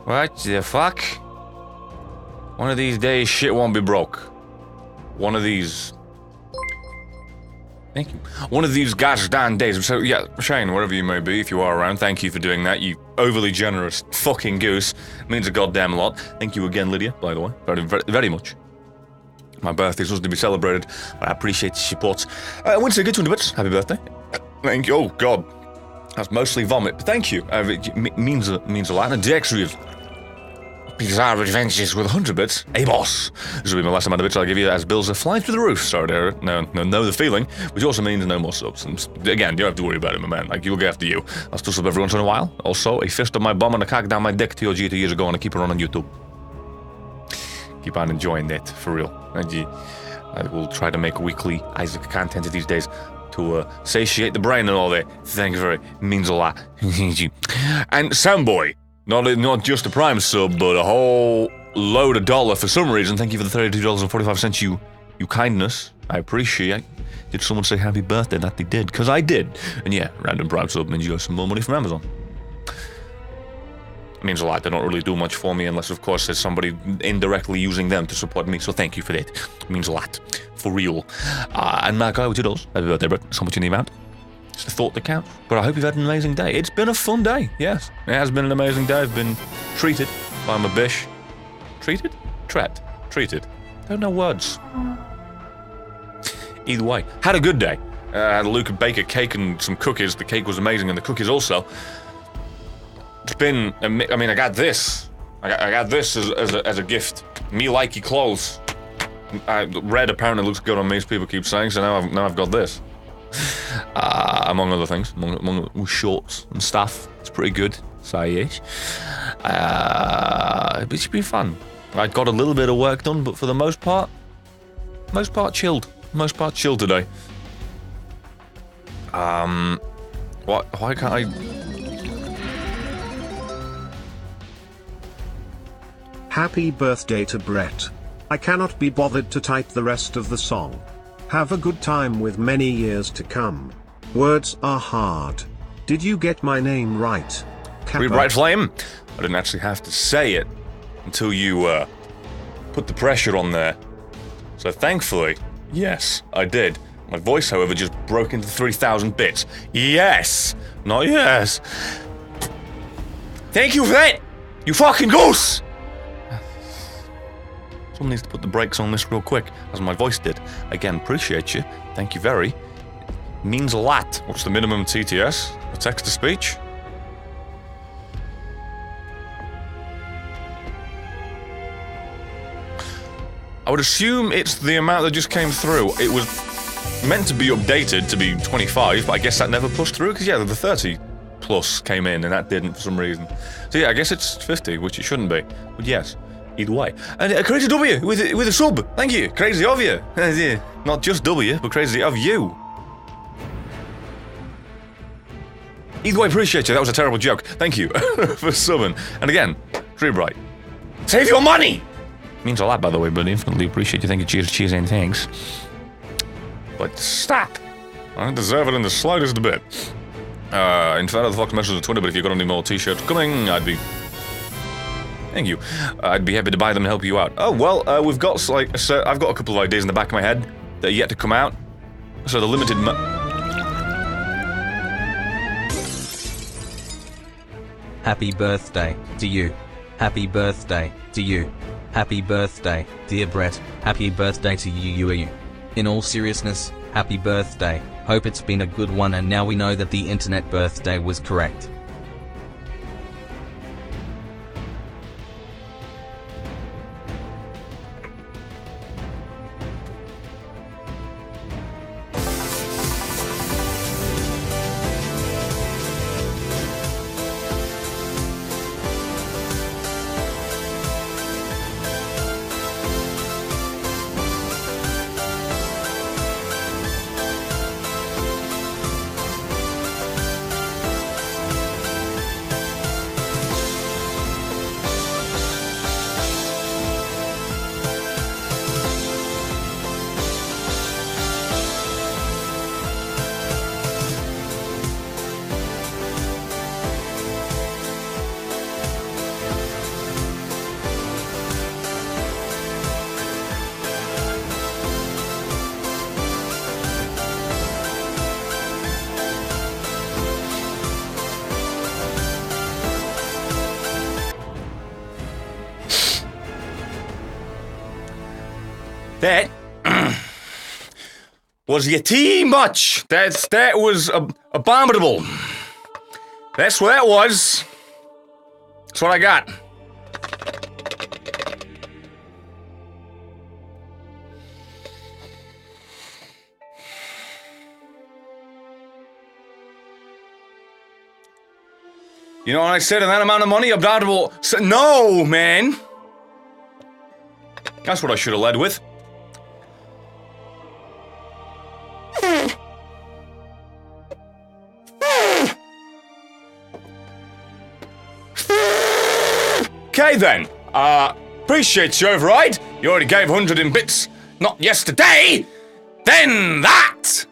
What the fuck? One of these days, shit won't be broke. One of these... Thank you. One of these goddamn days. So, yeah, Shane, wherever you may be, if you are around, thank you for doing that, you overly generous fucking goose. It means a goddamn lot. Thank you again, Lydia, by the way. Very, very, very much. My birthday's supposed to be celebrated. I appreciate the support. Winston, good 200 bits. Happy birthday. Thank you. Oh, God. That's mostly vomit, but thank you. It means a lot. And Dexter of Bizarre Adventures with 100 bits. Hey, boss. This will be my last amount of bits I'll give you as bills are flying through the roof. Sorry, Derek. No, the feeling, which also means no more subs. And again, you don't have to worry about it, my man. Like, you'll get after you. I'll still sub every once in a while. Also, a fist on my bum and a cock down my dick to TOG 2 years ago, and I keep it on YouTube. Keep on enjoying that, for real. I will try to make weekly Isaac content these days to satiate the brain and all that. Thank you very much. It means a lot. And Samboy. Not just a Prime sub, but a whole load of dollar for some reason. Thank you for the $32.45 you kindness. I appreciate. Did someone say happy birthday? That they did, because I did. And yeah, random Prime sub means you got some more money from Amazon. It means a lot. They don't really do much for me unless, of course, there's somebody indirectly using them to support me. So thank you for that. It means a lot. For real. And Mark, with $2. Happy birthday, bro. So much in the amount. It's the thought that counts. But I hope you've had an amazing day. It's been a fun day, yes. It has been an amazing day. I've been treated by my bish. Treated? Treated. Don't know words. Either way. Had a good day. I had a Luke bake a cake and some cookies. The cake was amazing and the cookies also. It's been, I mean, I got this. I got this as a gift. Me likey clothes. Red apparently looks good on me, as people keep saying, so now I've got this. Among other things, among shorts and stuff. It's pretty good, so yes. It's been fun. I got a little bit of work done, but for the most part chilled. Most part chilled today. Why can't I? Happy birthday to Brett. I cannot be bothered to type the rest of the song. Have a good time with many years to come. Words are hard. Did you get my name right? Read Bright Flame? I didn't actually have to say it until you put the pressure on there. So thankfully, yes, I did. My voice, however, just broke into 3,000 bits. Yes! Not yes! Thank you for that! You fucking goose! Someone needs to put the brakes on this real quick, as my voice did. Again, appreciate you. Thank you very. Means a lot. What's the minimum TTS? A text-to-speech? I would assume it's the amount that just came through. It was meant to be updated to be 25, but I guess that never pushed through, because yeah, the 30 plus came in, and that didn't for some reason. So yeah, I guess it's 50, which it shouldn't be. But yes. Either way. And Crazy W with a sub. Thank you. Crazy of you. Not just W, but crazy of you. Either way, appreciate you. That was a terrible joke. Thank you for subbing. And again, Tree Bright. Save your money! Means a lot, by the way, but infinitely appreciate you. Thank you. Cheers, and thanks. But stop! I don't deserve it in the slightest bit. Inferno the Fox message on Twitter, but if you've got any more t-shirts coming, I'd be... Thank you. I'd be happy to buy them and help you out. Oh, well, we've got, like, I've got a couple of ideas in the back of my head that are yet to come out. So the limited... Happy birthday to you. Happy birthday to you. Happy birthday, dear Brett. Happy birthday to you. In all seriousness, happy birthday. Hope it's been a good one, and now we know that the internet birthday was correct. That was your too much. That was abominable. That's what that was. That's what I got. You know what I said? And that amount of money, abominable. No, man. That's what I should have led with. Okay then. Appreciate you, override. You already gave 100 in bits. Not yesterday. Then that.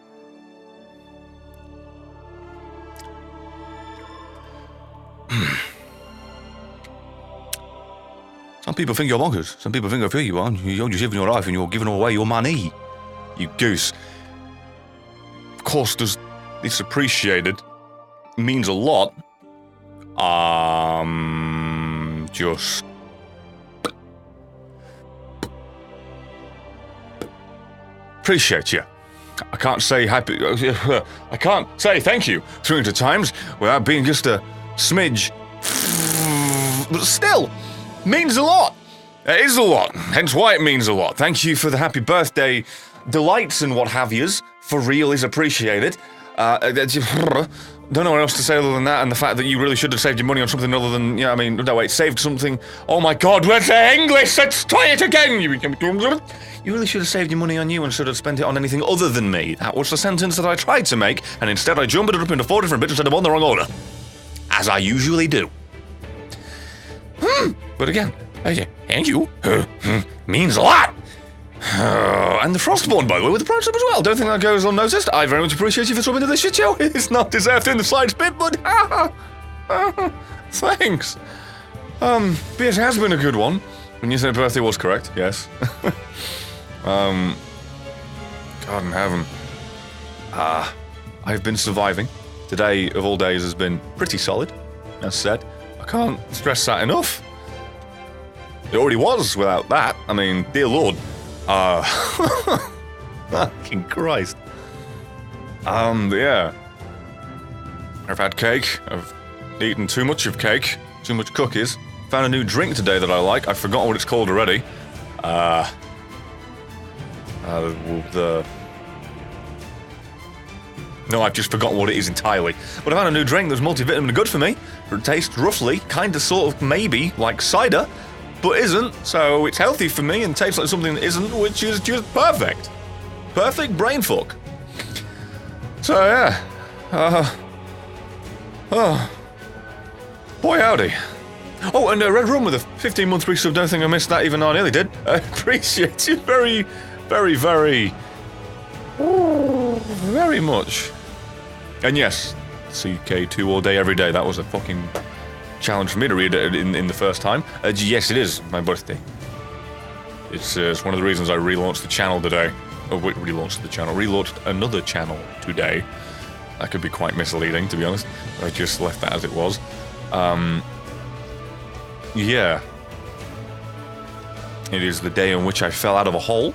Some people think you're bonkers. Some people think I feel you are. You're just living your life and you're giving away your money. You goose. Of course, it's appreciated. Means a lot. Just... appreciate you. I can't say happy... I can't say thank you 300 times without being just a smidge. But still, means a lot. It is a lot, hence why it means a lot. Thank you for the happy birthday delights and what have yous. For real is appreciated. Don't know what else to say other than that, and the fact that you really should have saved your money on something other than, I mean, no wait, saved something. Oh my god, where's the English? Let's try it again! You really should have saved your money on you and should have spent it on anything other than me. That was the sentence that I tried to make, and instead I jumbled it up into 4 different bits instead of one in the wrong order. As I usually do. But again, thank you. Means a lot. And the Frostborn, by the way, with the Prime Sub as well. Don't think that goes unnoticed. I very much appreciate you for subbing to this shit show. It's not deserved in the slightest bit, but thanks. But it has been a good one. When you said birthday was correct, yes. God in heaven. I've been surviving. Today, of all days, has been pretty solid. As said, I can't stress that enough. It already was without that. I mean, dear Lord. Fucking Christ. Yeah. I've had cake. I've eaten too much of cake. Too much cookies. Found a new drink today that I like. I've forgotten what it's called already. No, I've just forgotten what it is entirely. But I found a new drink that's multivitamin and good for me. It tastes roughly, kinda, sort of, maybe, like cider. But isn't, so it's healthy for me and tastes like something that isn't, which is just perfect. Perfect brain fuck. So yeah, boy howdy. Oh, and a Red Room with a 15-month free sub, don't think I missed that even though I nearly did. I appreciate you very, very, very much. And yes, CK2 all day, every day, that was a fucking... challenge for me to read it in the first time. Yes, it is my birthday. It's one of the reasons I relaunched the channel today. Oh, wait, relaunched another channel today. That could be quite misleading, to be honest. I just left that as it was. Yeah. It is the day on which I fell out of a hole.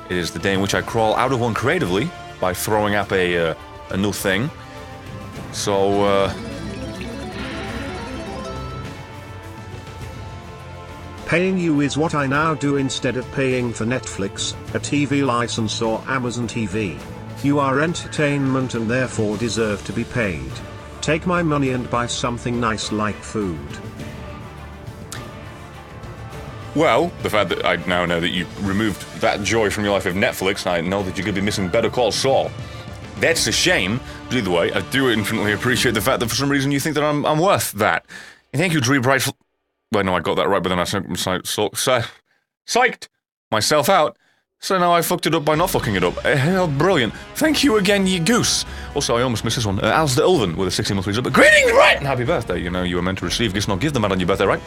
It is the day in which I crawl out of one creatively by throwing up a new thing. So, Paying you is what I now do instead of paying for Netflix, a TV license or Amazon TV. You are entertainment and therefore deserve to be paid. Take my money and buy something nice like food. Well, the fact that I now know that you removed that joy from your life of Netflix, I know that you're going to be missing Better Call Saul. That's a shame, but either way, I do infinitely appreciate the fact that for some reason you think that I'm worth that. And thank you, Drew Bright. Well, no, I got that right, but then I psyched myself out, so now I fucked it up by not fucking it up. Brilliant. Thank you again, you goose. Also, I almost missed this one. Alistair Ulven with a 16-month resub. But greetings, right? And happy birthday. You know, you were meant to receive gifts, not give them out on your birthday, right?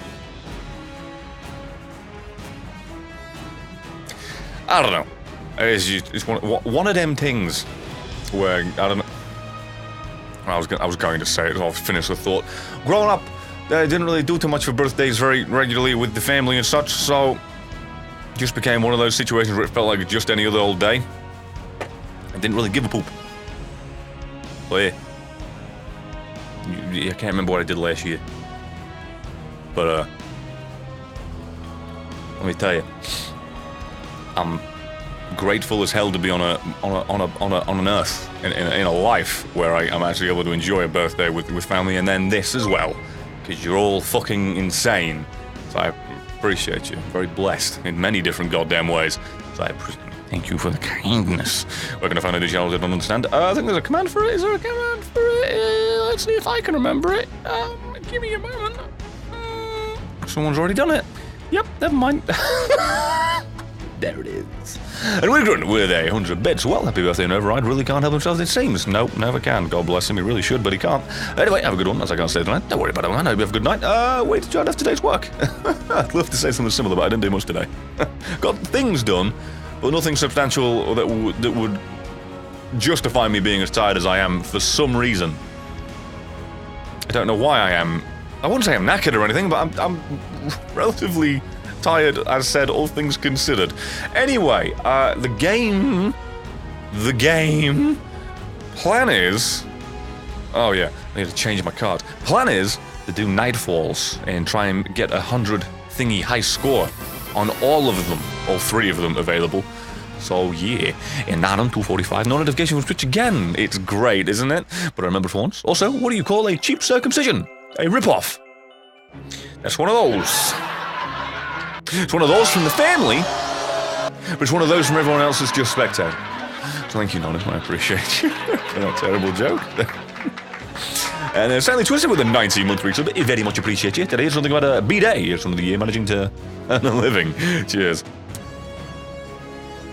I don't know. It's one of them things where, I don't know. I was going to say it, I'll finish the thought. Growing up, I didn't really do too much for birthdays very regularly with the family and such, so just became one of those situations where it felt like just any other old day. I didn't really give a poop. But yeah. I can't remember what I did last year. But, let me tell you, I'm grateful as hell to be on an earth, in a life where I'm actually able to enjoy a birthday with family, and then this as well, because you're all fucking insane. So I appreciate you. I'm very blessed in many different goddamn ways. So thank you for the kindness. We're gonna find a new channel I don't understand. I think there's a command for it. Is there a command for it? Let's see if I can remember it. Give me a moment. Someone's already done it. Yep, never mind. There it is. And we're done with 100 bits. Well, happy birthday, and Override really can't help himself, it seems. Nope, never can. God bless him, he really should, but he can't. Anyway, have a good one, as I can't say tonight. Don't worry about it, man. I hope you have a good night. Wait to join after today's work. I'd love to say something similar, but I didn't do much today. Got things done, but nothing substantial that would justify me being as tired as I am for some reason. I don't know why I am. I wouldn't say I'm knackered or anything, but I'm relatively tired, as said, all things considered. Anyway, the game, plan is, oh yeah, I need to change my card. Plan is to do Nightfalls and try and get 100 thingy high score on all of them, all 3 of them available. So yeah, and not on 245, no notification from Twitch again. It's great, isn't it? But I remember for once. Also, what do you call a cheap circumcision? A rip-off. That's one of those. It's one of those from the family, but it's one of those from everyone else that's just spectating. So thank you, Nona. I appreciate you. Not a terrible joke. And Stanley Twisted with a 19-month resub. I very much appreciate you. Today is something about a B-Day. It's one of the year managing to earn a living. Cheers.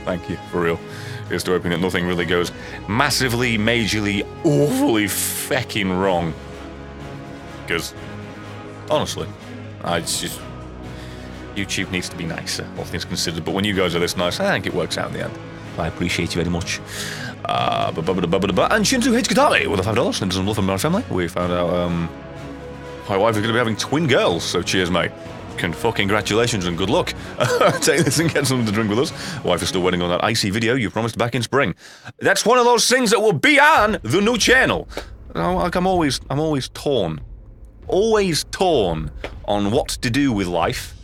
Thank you, for real. Here's to hoping that nothing really goes massively, majorly, awfully fecking wrong. Because, honestly, it's just... YouTube needs to be nicer, all things considered, but when you guys are this nice, I think it works out in the end. I appreciate you very much. And Shinzu hates Katari with a $5 and some love from our family. We found out, my wife is going to be having twin girls, so cheers, mate. Congratulations and good luck. Take this and get something to drink with us. Wife is still waiting on that icy video you promised back in spring. That's one of those things that will be on the new channel. Like I'm always torn. Always torn on what to do with life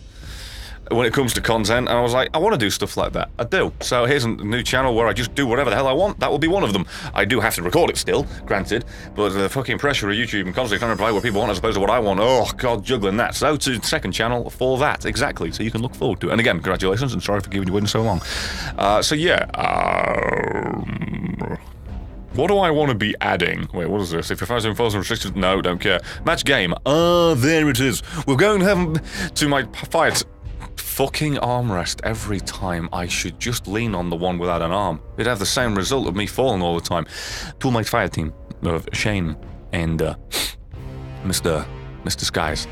when it comes to content, and I was like, I want to do stuff like that. I do. So here's a new channel where I just do whatever the hell I want. That will be one of them. I do have to record it still, granted, but the fucking pressure of YouTube and constantly trying to provide what people want as opposed to what I want. Oh, God, juggling that. So to the second channel for that, exactly. So you can look forward to it. And again, congratulations, and sorry for giving you waiting so long. So yeah, what do I want to be adding? Wait, what is this? If your fires and falls and restrictions, no, don't care. Match game. There it is. We're going to have to my fight. Fucking armrest every time. I should just lean on the one without an arm. It'd have the same result of me falling all the time. To my fire team of Shane and Mr. Skies.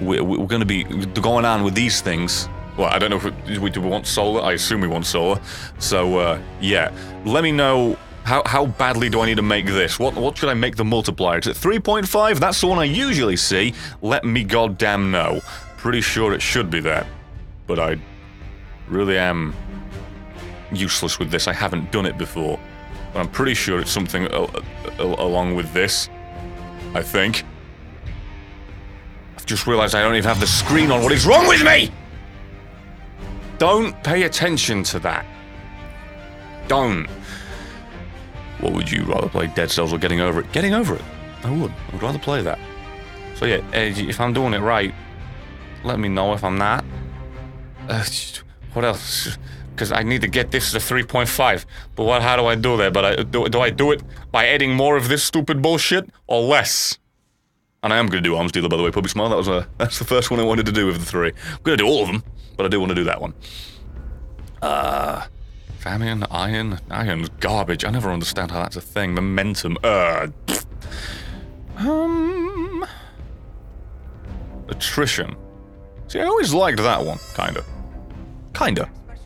We're going to be going on with these things. Well, I don't know if we want solar. I assume we want solar. So, yeah. Let me know, how badly do I need to make this? What should I make the multiplier? Is it 3.5? That's the one I usually see. Let me goddamn know. Pretty sure it should be that. But I really am useless with this. I haven't done it before. But I'm pretty sure it's something along with this. I think. I've just realized I don't even have the screen on. What is wrong with me? Don't pay attention to that. Don't. What would you rather play, Dead Cells or Getting Over It? Getting Over It. I would rather play that. So yeah, if I'm doing it right, let me know if I'm not. What else? Because I need to get this to 3.5. But how do I do that? But do I do it by adding more of this stupid bullshit or less? And I am going to do Arms Dealer, by the way, Public Smile. That's the first one I wanted to do of the 3. I'm going to do all of them, but I do want to do that one. Famine, iron's garbage. I never understand how that's a thing. Momentum, attrition. See, I always liked that one, kinda.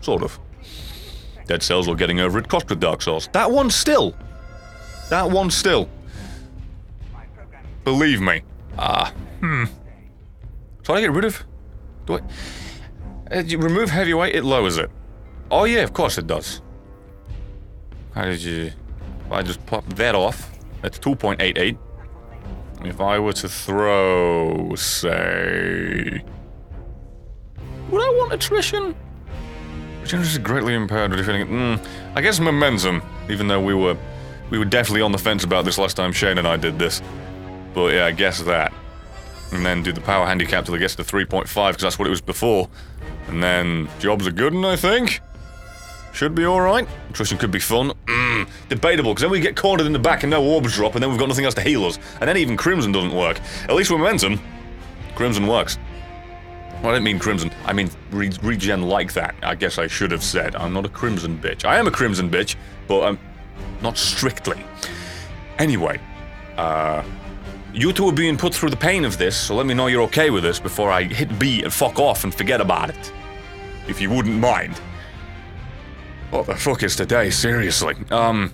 Sort of. Dead Cells or Getting Over It, crossed with Dark Souls. That one still. Believe me. So I get rid of... You remove heavyweight, it lowers it. Oh yeah, of course it does. How did you... If I just pop that off, that's 2.88. If I were to throw, say... Would I want attrition? Attrition is greatly impaired with defending... I guess momentum, even though we were definitely on the fence about this last time Shane and I did this. But yeah, I guess that. And then do the power handicap till it gets to 3.5, because that's what it was before. And then jobs are good, and I think should be alright. Attrition could be fun. Debatable, because then we get cornered in the back and no orbs drop, and then we've got nothing else to heal us. And then even Crimson doesn't work. At least with momentum, Crimson works. Well, I didn't mean Crimson. I mean regen like that, I guess I should have said. I'm not a Crimson bitch. I am a Crimson bitch, but I'm not strictly. Anyway, you two are being put through the pain of this, so let me know you're okay with this before I hit B and fuck off and forget about it. If you wouldn't mind. What the fuck is today? Seriously. I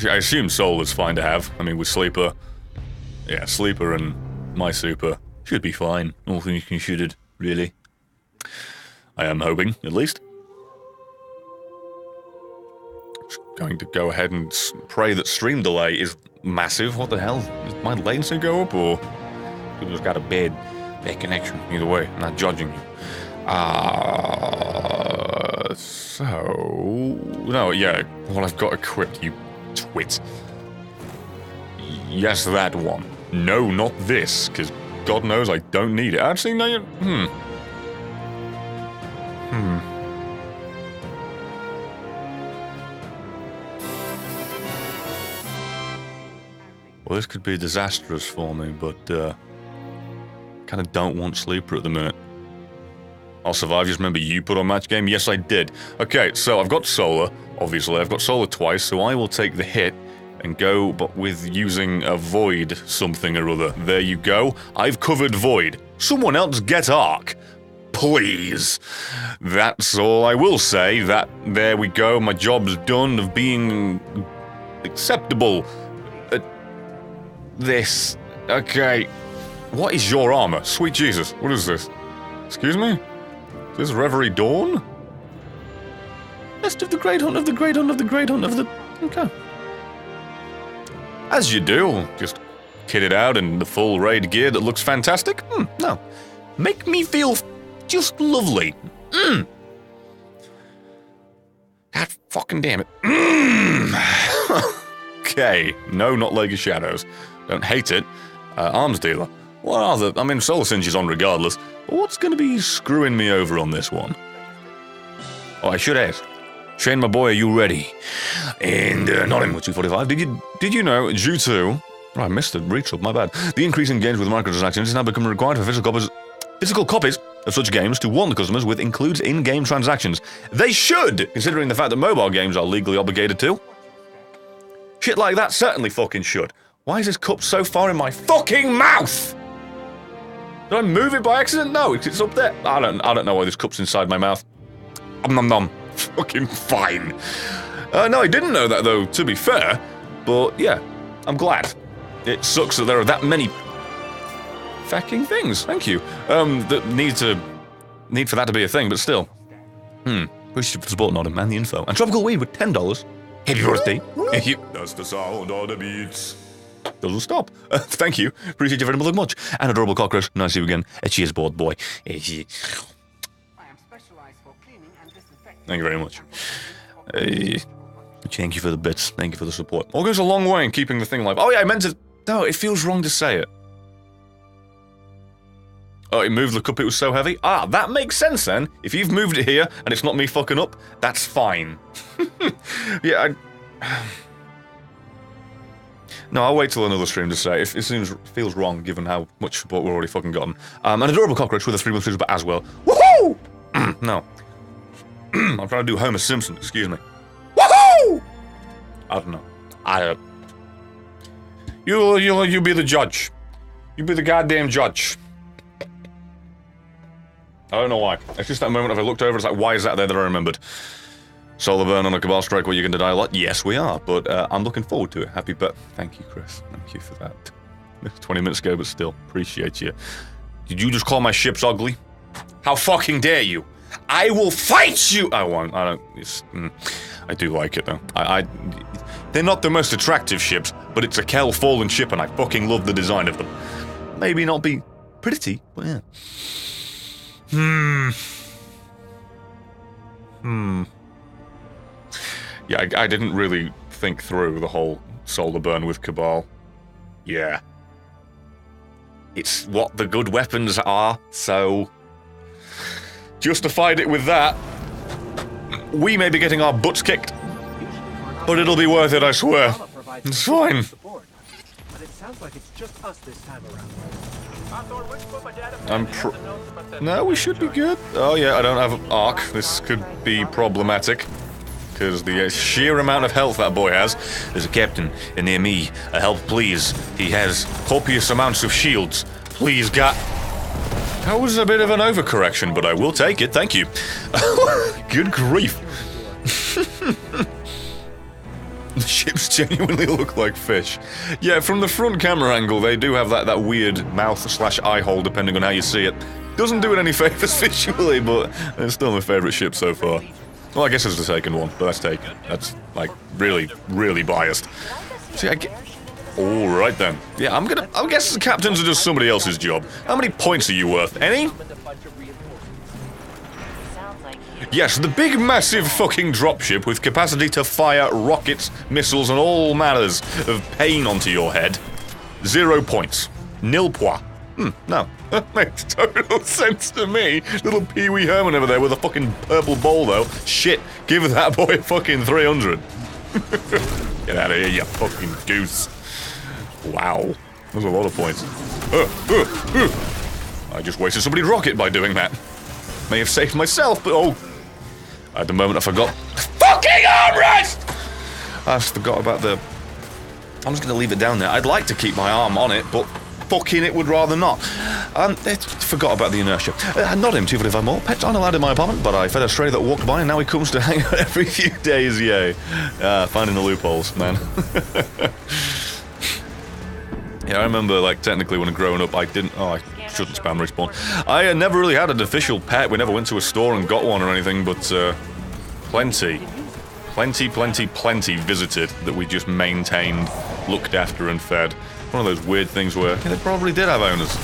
assume Soul is fine to have. I mean, with Sleeper... Yeah, Sleeper and my Super should be fine. All things considered, really. I am hoping, at least. Just going to go ahead and pray that stream delay is massive. What the hell? Did my latency go up, or... People's got a bad connection. Either way, I'm not judging you. No, yeah, well, I've got equipped, you twit. Yes, that one. No, not this, because God knows I don't need it. Actually, no, you... Well, this could be disastrous for me, but, kind of don't want Sleeper at the minute. I'll survive, just remember you put on match game? Yes, I did. Okay, so I've got Solar, obviously. I've got Solar twice, so I will take the hit and go, but with using a Void something or other. There you go. I've covered Void. Someone else get Arc. Please. That's all I will say. There we go. My job's done of being acceptable at this. Okay. What is your armor? Sweet Jesus. What is this? Excuse me? Is this Reverie Dawn? Best of the Great Hunt of the Great Hunt of the Great Hunt of the... Okay. As you do. Just kitted out in the full raid gear that looks fantastic. No. Make me feel just lovely. God fucking damn it. Okay. No, not Leg of Shadows. Don't hate it. Arms Dealer. What are the... I mean, Solar Singe is on regardless. But what's going to be screwing me over on this one? Oh, I should ask. Shane, my boy, are you ready? And, not in 245. Did you know, due to... Oh, I missed the reach up, my bad. The increase in games with microtransactions is now becoming required for physical copies of such games to warn the customers with includes in-game transactions. They should, considering the fact that mobile games are legally obligated to. Shit like that certainly fucking should. Why is this cup so far in my fucking mouth? Did I move it by accident? No, it's up there. I don't know why this cup's inside my mouth. Nom nom. Fucking fine. No, I didn't know that though, to be fair. But yeah, I'm glad. It sucks that there are that many fucking things. Thank you. That need for that to be a thing, but still. Appreciate you for support, Nodham, and the info. And Tropical Weed with $10. Happy birthday. That's the sound of the beats. Doesn't stop. Thank you. Appreciate you very much. And Adorable Cockroach. Nice to see you again. Cheers, board boy. Thank you very much. Thank you for the bits. Thank you for the support. All goes a long way in keeping the thing alive. Oh yeah, I meant to... No, it feels wrong to say it. Oh, it moved the cup, it was so heavy? Ah, that makes sense then. If you've moved it here, and it's not me fucking up, that's fine. Yeah, No, I'll wait till another stream to say. It feels wrong, given how much support we've already fucking gotten. An Adorable Cockroach with a 3-month super as well. Woohoo! No. I'm trying to do Homer Simpson, excuse me. Woohoo! I don't know. You be the judge. You be the goddamn judge. I don't know why. It's just that moment if I looked over, it's like, why is that there that I remembered? Solar Burn on a Cabal Strike where you're going to die a lot? Yes, we are, but I'm looking forward to it. Happy birthday. Thank you, Chris. Thank you for that. 20 minutes ago, but still, appreciate you. Did you just call my ships ugly? How fucking dare you? I will fight you! I don't... I do like it, though. They're not the most attractive ships, but it's a Kel fallen ship, and I fucking love the design of them. Maybe not be pretty, but yeah. Yeah, I didn't really think through the whole solar burn with Cabal. Yeah. It's what the good weapons are, so... justified it with that. We may be getting our butts kicked, but it'll be worth it, I swear. It's fine. No, we should be good. Oh yeah, I don't have arc. This could be problematic. Because the sheer amount of health that boy has. There's a captain near me. Help, please. He has copious amounts of shields. Please, God. That was a bit of an overcorrection, but I will take it. Thank you. Good grief. The ships genuinely look like fish. Yeah, from the front camera angle, they do have that weird mouth/eye hole, depending on how you see it. Doesn't do it any favors visually, but it's still my favorite ship so far. Well, I guess it's the second one, but that's taken. That's, like, really, really biased. See, alright then. Yeah, I guess the captains are just somebody else's job. How many points are you worth? Any? Yes, the big, massive fucking dropship with capacity to fire rockets, missiles, and all manners of pain onto your head. 0 points. Nil points. No. That makes total sense to me. Little Pee Wee Herman over there with a fucking purple bowl, though. Shit, give that boy a fucking 300. Get out of here, you fucking goose. Wow. That's a lot of points. I just wasted somebody's rocket by doing that. May have saved myself, but oh. At the moment I forgot. Fucking armrest! I forgot about the... I'm just gonna leave it down there. I'd like to keep my arm on it, but fucking it would rather not. Forgot about the inertia. Not him, 245 more. Pets aren't allowed in my apartment, but I fed a stray that walked by and now he comes to hang out every few days, yay. Finding the loopholes, man. Yeah, I remember, like, technically when growing up, I didn't... Oh, I shouldn't spam respawn. I never really had an official pet. We never went to a store and got one or anything, but, plenty visited that we just maintained, looked after, and fed. One of those weird things where they probably did have owners.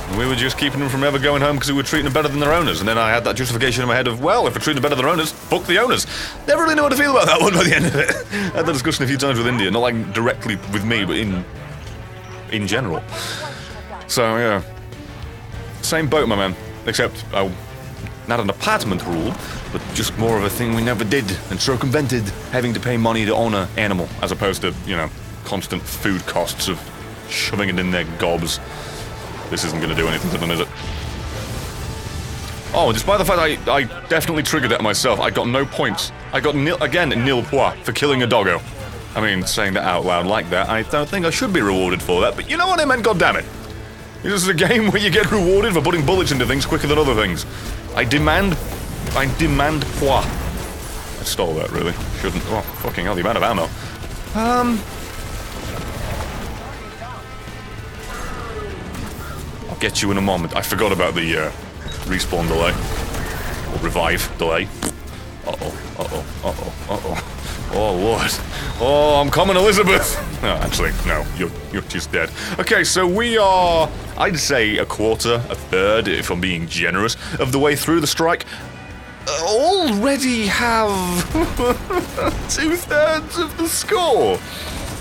And we were just keeping them from ever going home because we were treating them better than their owners. And then I had that justification in my head of, well, if we're treating them better than their owners, fuck the owners. Never really know how to feel about that one by the end of it. I had that discussion a few times with India, not like directly with me, but in general. So, yeah. Same boat, my man. Except, not an apartment rule, but just more of a thing we never did and circumvented having to pay money to own an animal, as opposed to, you know, constant food costs of shoving it in their gobs. This isn't going to do anything to them, is it? Oh, despite the fact I definitely triggered it myself, I got no points. I got nil points for killing a doggo. I mean, saying that out loud like that, I don't think I should be rewarded for that, but you know what I meant, goddammit. This is a game where you get rewarded for putting bullets into things quicker than other things. I demand points. I stole that, really. Shouldn't. Oh, fucking hell, the amount of ammo. I'll get you in a moment. I forgot about the, respawn delay. Or revive delay. Oh, Lord. Oh, I'm coming, Elizabeth! No, actually, no. You're just dead. Okay, so we are, I'd say, a quarter, a third, if I'm being generous, of the way through the strike. Already have 2/3 of the score!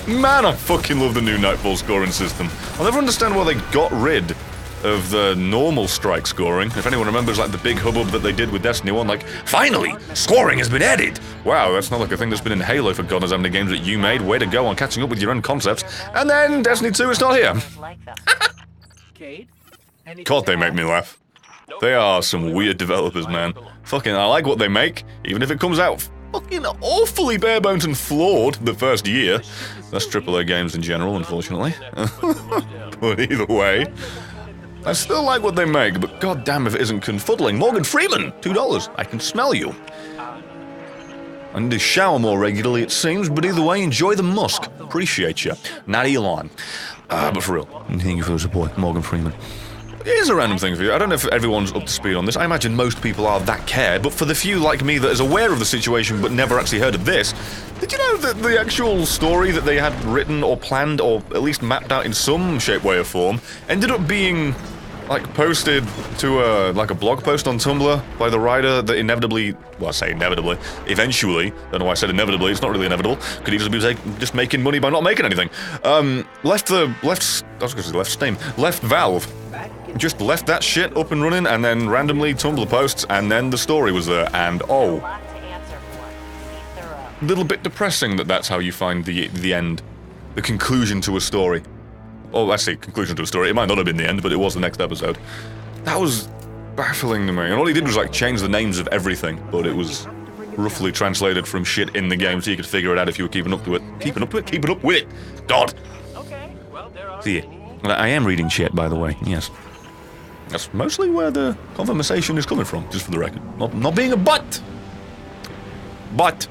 Man, I fucking love the new Nightfall scoring system. I'll never understand why they got rid of the normal strike scoring. If anyone remembers, like, the big hubbub that they did with Destiny 1, like, finally, scoring has been added! Wow, that's not like a thing that's been in Halo for God knows how many games that you made. Way to go on catching up with your own concepts. And then Destiny 2 is not here. God, they make me laugh. They are some weird developers, man. Fucking, I like what they make, even if it comes out fucking awfully bare bones and flawed the first year. That's AAA games in general, unfortunately. But either way, I still like what they make, but goddamn if it isn't confuddling. Morgan Freeman, $2. I can smell you. I need to shower more regularly, it seems, but either way, enjoy the musk. Appreciate you. Not Elon. But for real, thank you for the support, Morgan Freeman. Here's a random thing for you. I don't know if everyone's up to speed on this. I imagine most people are that care, but for the few like me that is aware of the situation but never actually heard of this, did you know that the actual story that they had written or planned or at least mapped out in some shape, way, or form ended up being, like, posted to like a blog post on Tumblr by the writer that inevitably, well, I say inevitably, eventually, don't know why I said inevitably, it's not really inevitable, could easily be just making money by not making anything, left Valve, just left that shit up and running, and then randomly Tumblr posts, and then the story was there, and oh, little bit depressing that that's how you find the end, the conclusion to a story. Oh, I say conclusion to a story. It might not have been the end, but it was the next episode. That was baffling to me. And all he did was, like, change the names of everything, but it was roughly translated from shit in the game, so you could figure it out if you were keeping up to it. Keeping up with it! God! See, I am reading shit, by the way, yes. That's mostly where the conversation is coming from, just for the record. Not being a butt! But,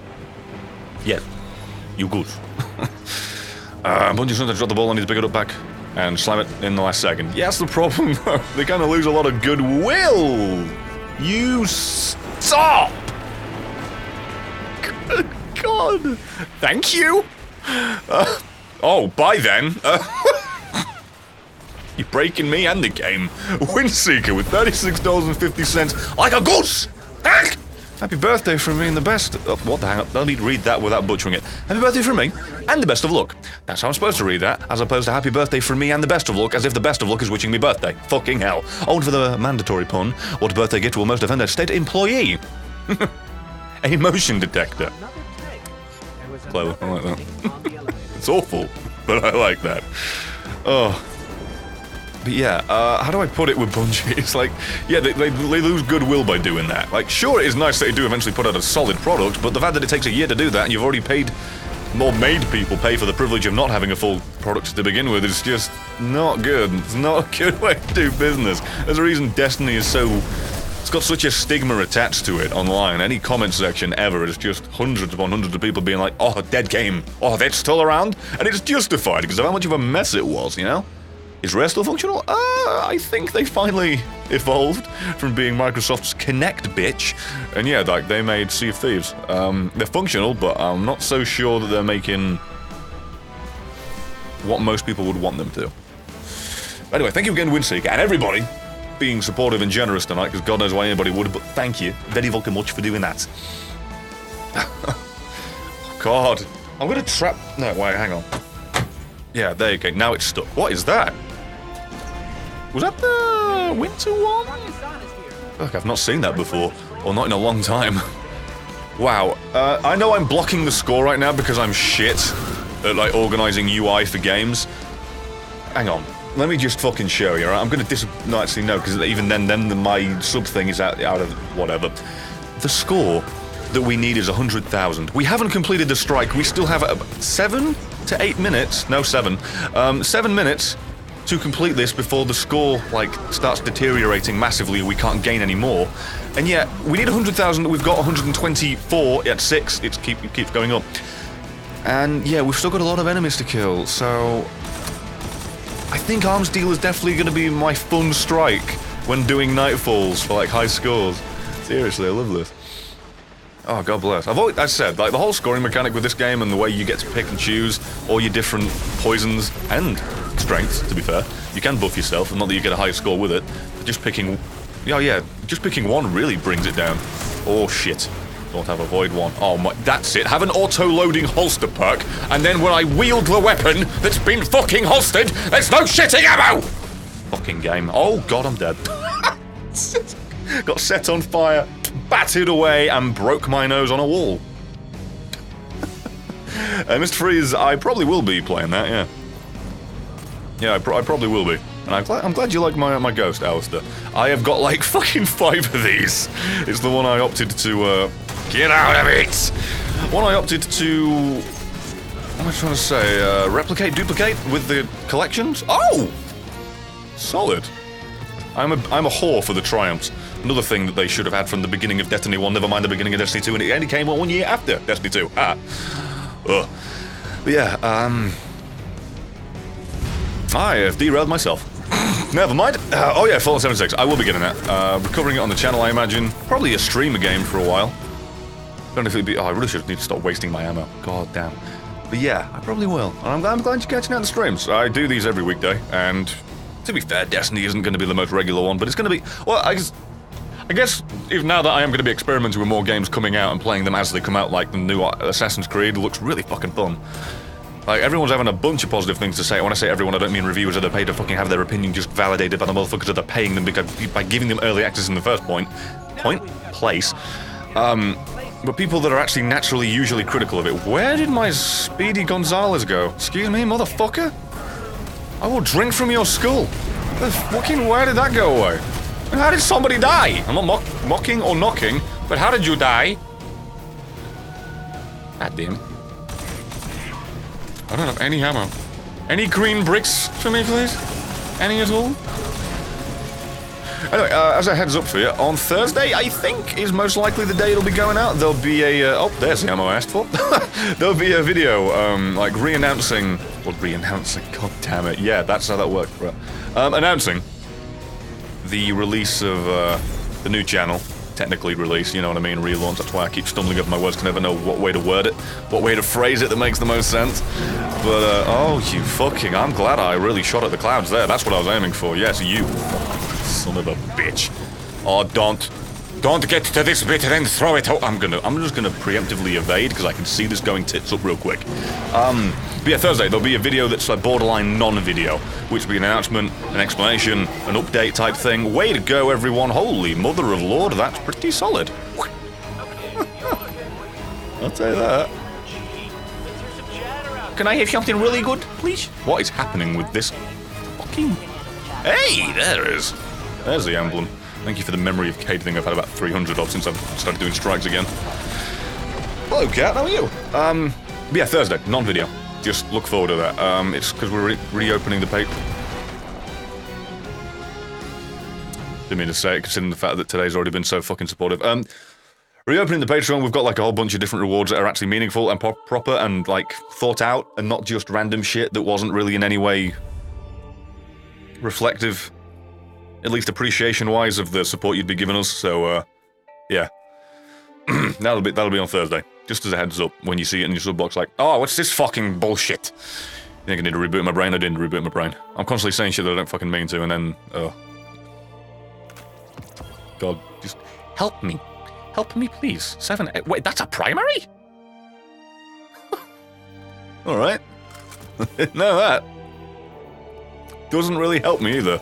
yes, you goose. Bungie sometimes dropped the ball, I need to pick it up back and slam it in the last second. Yeah, that's the problem, though. They kind of lose a lot of goodwill. You stop! Good God. Thank you. Oh, bye then. You're breaking me and the game. Windseeker with $36.50, like a goose. Happy birthday from me and the best. Oh, what the hang up? Don't need to read that without butchering it. Happy birthday from me and the best of luck. That's how I'm supposed to read that, as opposed to happy birthday from me and the best of luck, as if the best of luck is wishing me birthday. Fucking hell. Oh, and for the mandatory pun, what birthday gift will most offend a state employee? A motion detector. Clever. I like that. It's awful, but I like that. Oh. But yeah, how do I put it with Bungie? It's like, yeah, they lose goodwill by doing that. Like, sure, it is nice that they do eventually put out a solid product, but the fact that it takes a year to do that and you've already paid, or made people pay for the privilege of not having a full product to begin with is just not good. It's not a good way to do business. There's a reason Destiny is so... It's got such a stigma attached to it online. Any comment section ever is just hundreds upon hundreds of people being like, oh, dead game. Oh, that's still around? And it's justified because of how much of a mess it was, you know? Is Rare still functional? I think they finally evolved from being Microsoft's Kinect bitch. And yeah, like, they made Sea of Thieves. They're functional, but I'm not so sure that they're making what most people would want them to. Anyway, thank you again, Windseeker, and everybody being supportive and generous tonight, because God knows why anybody would, but thank you very much for doing that. Oh, God. I'm gonna trap... No, wait, hang on. Yeah, there you go. Now it's stuck. What is that? Was that the winter one? Look, I've not seen that before. Or not in a long time. Wow. I know I'm blocking the score right now because I'm shit at, like, organizing UI for games. Hang on. Let me just fucking show you, alright? I'm gonna no, actually, no, because even then my sub thing is out of whatever. The score that we need is 100,000. We haven't completed the strike. We still have 7 to 8 minutes. No, 7. 7 minutes to complete this before the score, like, starts deteriorating massively and we can't gain any more. And yet, we need 100,000. We've got 124 at 6. It keeps going up. And yeah, we've still got a lot of enemies to kill, so... I think Arms Deal is definitely going to be my fun strike when doing Nightfalls for, like, high scores. Seriously, I love this. Oh, God bless. I said, like, the whole scoring mechanic with this game and the way you get to pick and choose all your different poisons and strengths, to be fair. You can buff yourself, and not that you get a high score with it. Just picking... Oh, yeah, just picking one really brings it down. Oh, shit. Don't have avoid one. Oh my, that's it. Have an auto-loading holster perk, and then when I wield the weapon that's been fucking holstered, there's no shitting ammo! Fucking game. Oh God, I'm dead. Got set on fire, batted away, and broke my nose on a wall. Mr. Freeze, I probably will be playing that, yeah. Yeah, I probably will be. And I'm glad you like my ghost, Alistair. I have got like fucking 5 of these. It's the one I opted to, get out of it! One I opted to... What am I trying to say? Replicate, duplicate with the collections? Oh! Solid. I'm a whore for the triumphs. Another thing that they should have had from the beginning of Destiny 1, never mind the beginning of Destiny 2, and it only came 1 year after Destiny 2. Ah. Ugh. But yeah, I have derailed myself. Never mind. Oh yeah, Fallout 76. I will be getting that. Recovering it on the channel, I imagine. Probably a streamer game for a while. Don't know if it'd be. Oh, I really should need to stop wasting my ammo. God damn. But yeah, I probably will. And I'm glad you're catching out the streams. I do these every weekday, and to be fair, Destiny isn't going to be the most regular one, but it's going to be. Well, I guess even now that I am going to be experimenting with more games coming out and playing them as they come out, like the new Assassin's Creed, looks really fucking fun. Like, everyone's having a bunch of positive things to say. When I say everyone, I don't mean reviewers that are paid to fucking have their opinion just validated by the motherfuckers that are paying them by giving them early access in the first place. But people that are actually naturally usually critical of it. Where did my Speedy Gonzalez go? Excuse me, motherfucker? I will drink from your skull. Where did that go away? And how did somebody die? I'm not mocking or knocking, but how did you die? God damn. I don't have any ammo. Any green bricks for me, please? Any at all? Anyway, as a heads up for you, on Thursday, I think, is most likely the day it'll be going out. There'll be a... oh, there's the ammo I asked for. There'll be a video, like, re-announcing... Well, re-announcing, god damn it. Yeah, that's how that worked, bro. Announcing the release of the new channel. Technically release, you know what I mean, relaunch. That's why I keep stumbling over my words, can never know what way to word it, what way to phrase it that makes the most sense. But, oh, you fucking, I'm glad I really shot at the clouds there. That's what I was aiming for. Yes, you son of a bitch. Oh, don't get to this bit and then throw it out. I'm just gonna preemptively evade because I can see this going tits up real quick. But yeah, Thursday, there'll be a video that's like borderline non-video, which will be an announcement, an explanation, an update type thing. Way to go, everyone. Holy mother of Lord, that's pretty solid. I'll tell you that. Can I have something really good, please? What is happening with this fucking... Hey, there it is. There's the emblem. Thank you for the memory of Cade thing I've had about 300 of since I've started doing strikes again. Hello, Cat, how are you? But yeah, Thursday, non-video. Just look forward to that. It's because we're reopening the page. Didn't mean to say it, considering the fact that today's already been so fucking supportive. Reopening the Patreon, we've got like a whole bunch of different rewards that are actually meaningful and proper and like thought out and not just random shit that wasn't really in any way reflective, at least appreciation-wise, of the support you'd be giving us. So, yeah, that'll be on Thursday. Just as a heads up, when you see it in your sub box, like, oh, what's this fucking bullshit? You think I need to reboot my brain? I didn't reboot my brain. I'm constantly saying shit that I don't fucking mean to, and then, oh. God, just help me. Help me, please. 7, 8, wait, that's a primary? Alright. No, that doesn't really help me either.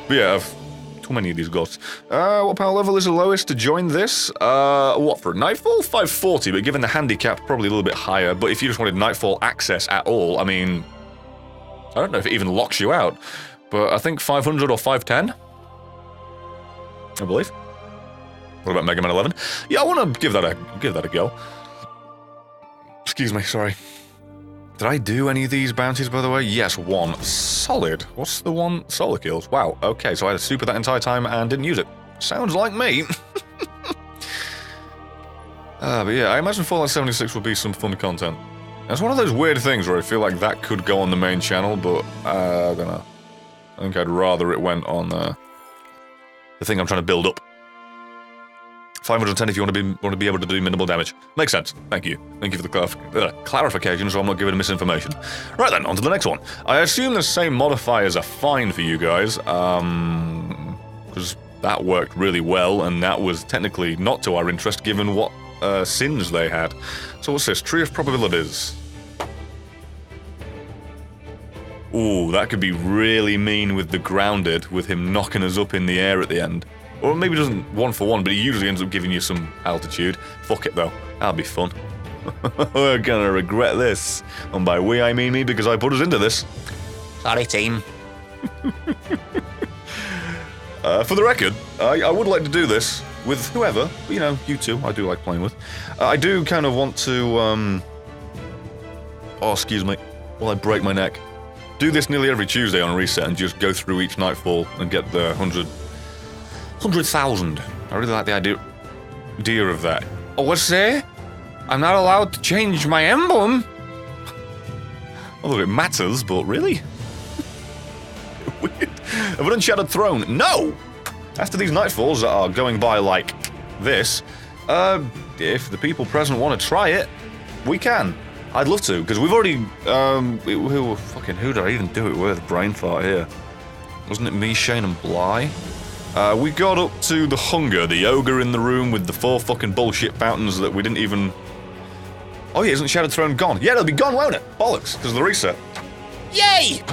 But yeah, I've too many of these ghosts. What power level is the lowest to join this? What, for Nightfall? 540, but given the handicap, probably a little bit higher. But if you just wanted Nightfall access at all, I mean, I don't know if it even locks you out. But I think 500 or 510, I believe. What about Mega Man 11? Yeah, I want to give that a go. Excuse me, sorry. Did I do any of these bounties, by the way? Yes, one. Solid. What's the one? Solar kills. Wow, okay, so I had a super that entire time and didn't use it. Sounds like me. But yeah, I imagine Fallout 76 will be some fun content. It's one of those weird things where I feel like that could go on the main channel, but I don't know. I think I'd rather it went on the thing I'm trying to build up. 510 if you want to be able to do minimal damage. Makes sense. Thank you. Thank you for the clarification, so I'm not giving misinformation. Right then, on to the next one. I assume the same modifiers are fine for you guys, because that worked really well, and that was technically not to our interest given what sins they had. So what's this? Tree of Probabilities. Ooh, that could be really mean with the grounded, with him knocking us up in the air at the end. Or maybe doesn't 1-for-1, but he usually ends up giving you some altitude. Fuck it, though. That'll be fun. We're gonna regret this. And by we, I mean me, because I put us into this. Sorry, team. For the record, I would like to do this with whoever. You know, you two, I do like playing with. I do kind of want to, oh, excuse me, while I break my neck. Do this nearly every Tuesday on Reset and just go through each Nightfall and get the 100,000. I really like the idea of that. Oh, what's that? I'm not allowed to change my emblem. Although it matters, but really? Weird. Of an Unshattered Throne? No! After these Nightfalls that are going by like this, if the people present want to try it, we can. I'd love to, because we've already, who did I even do it with? Brain fart here. Wasn't it me, Shane, and Bly? We got up to the Hunger, the ogre in the room with the 4 fucking bullshit fountains that we didn't even... Oh yeah, isn't Shattered Throne gone? Yeah, it'll be gone, won't it? Bollocks, because of the reset. Yay!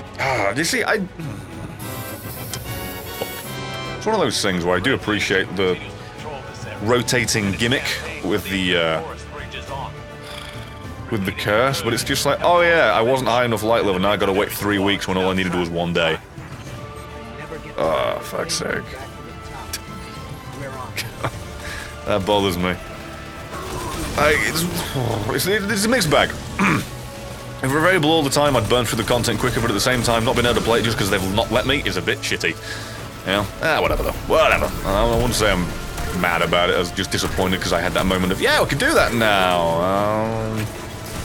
You see, it's one of those things where I do appreciate the rotating gimmick with the curse, but it's just like, oh yeah, I wasn't high enough light level, now I gotta wait 3 weeks when all I needed was 1 day. Oh, fuck's sake. That bothers me. It's a mixed bag. If we're available all the time, I'd burn through the content quicker, but at the same time, not being able to play it just because they've not let me is a bit shitty. You know? Whatever though. Whatever. I wouldn't say I'm mad about it, I was just disappointed because I had that moment of, yeah, I could do that now.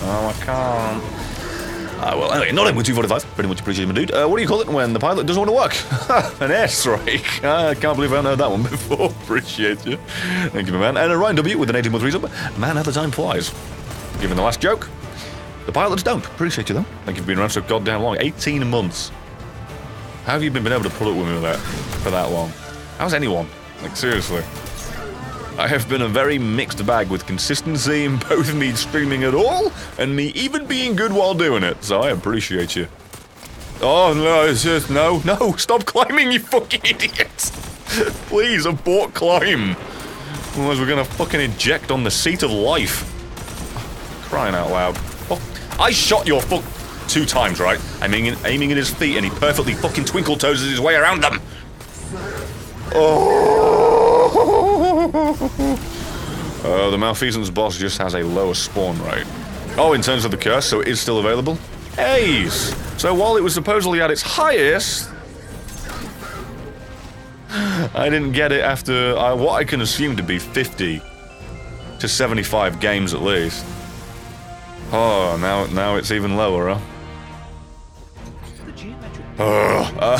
Oh, I can't. Well, anyway, not in with 245. Pretty much appreciate it, my dude. What do you call it when the pilot doesn't want to work? An airstrike. I can't believe I haven't heard that one before. Appreciate you. Thank you, my man. And a Ryan W with an 18-month resub. Man, how the time flies. Given the last joke, the pilots don't. Appreciate you, though. Thank you for being around so goddamn long. 18 months. How have you been able to pull up with me with that for that long? How's anyone? Like, seriously. I have been a very mixed bag with consistency in both me streaming at all and me even being good while doing it, so I appreciate you. Oh no, it's just no, stop climbing, you fucking idiots! Please, abort climb. Otherwise we're gonna fucking eject on the seat of life. Crying out loud. Oh, I shot your fuck 2 times, right? I'm aiming at his feet and he perfectly fucking twinkle toes his way around them. Oh. The Malfeasance boss just has a lower spawn rate. Oh, in terms of the curse, so it is still available? Ace! So while it was supposedly at its highest, I didn't get it after what I can assume to be 50 to 75 games at least. Oh, now it's even lower, huh?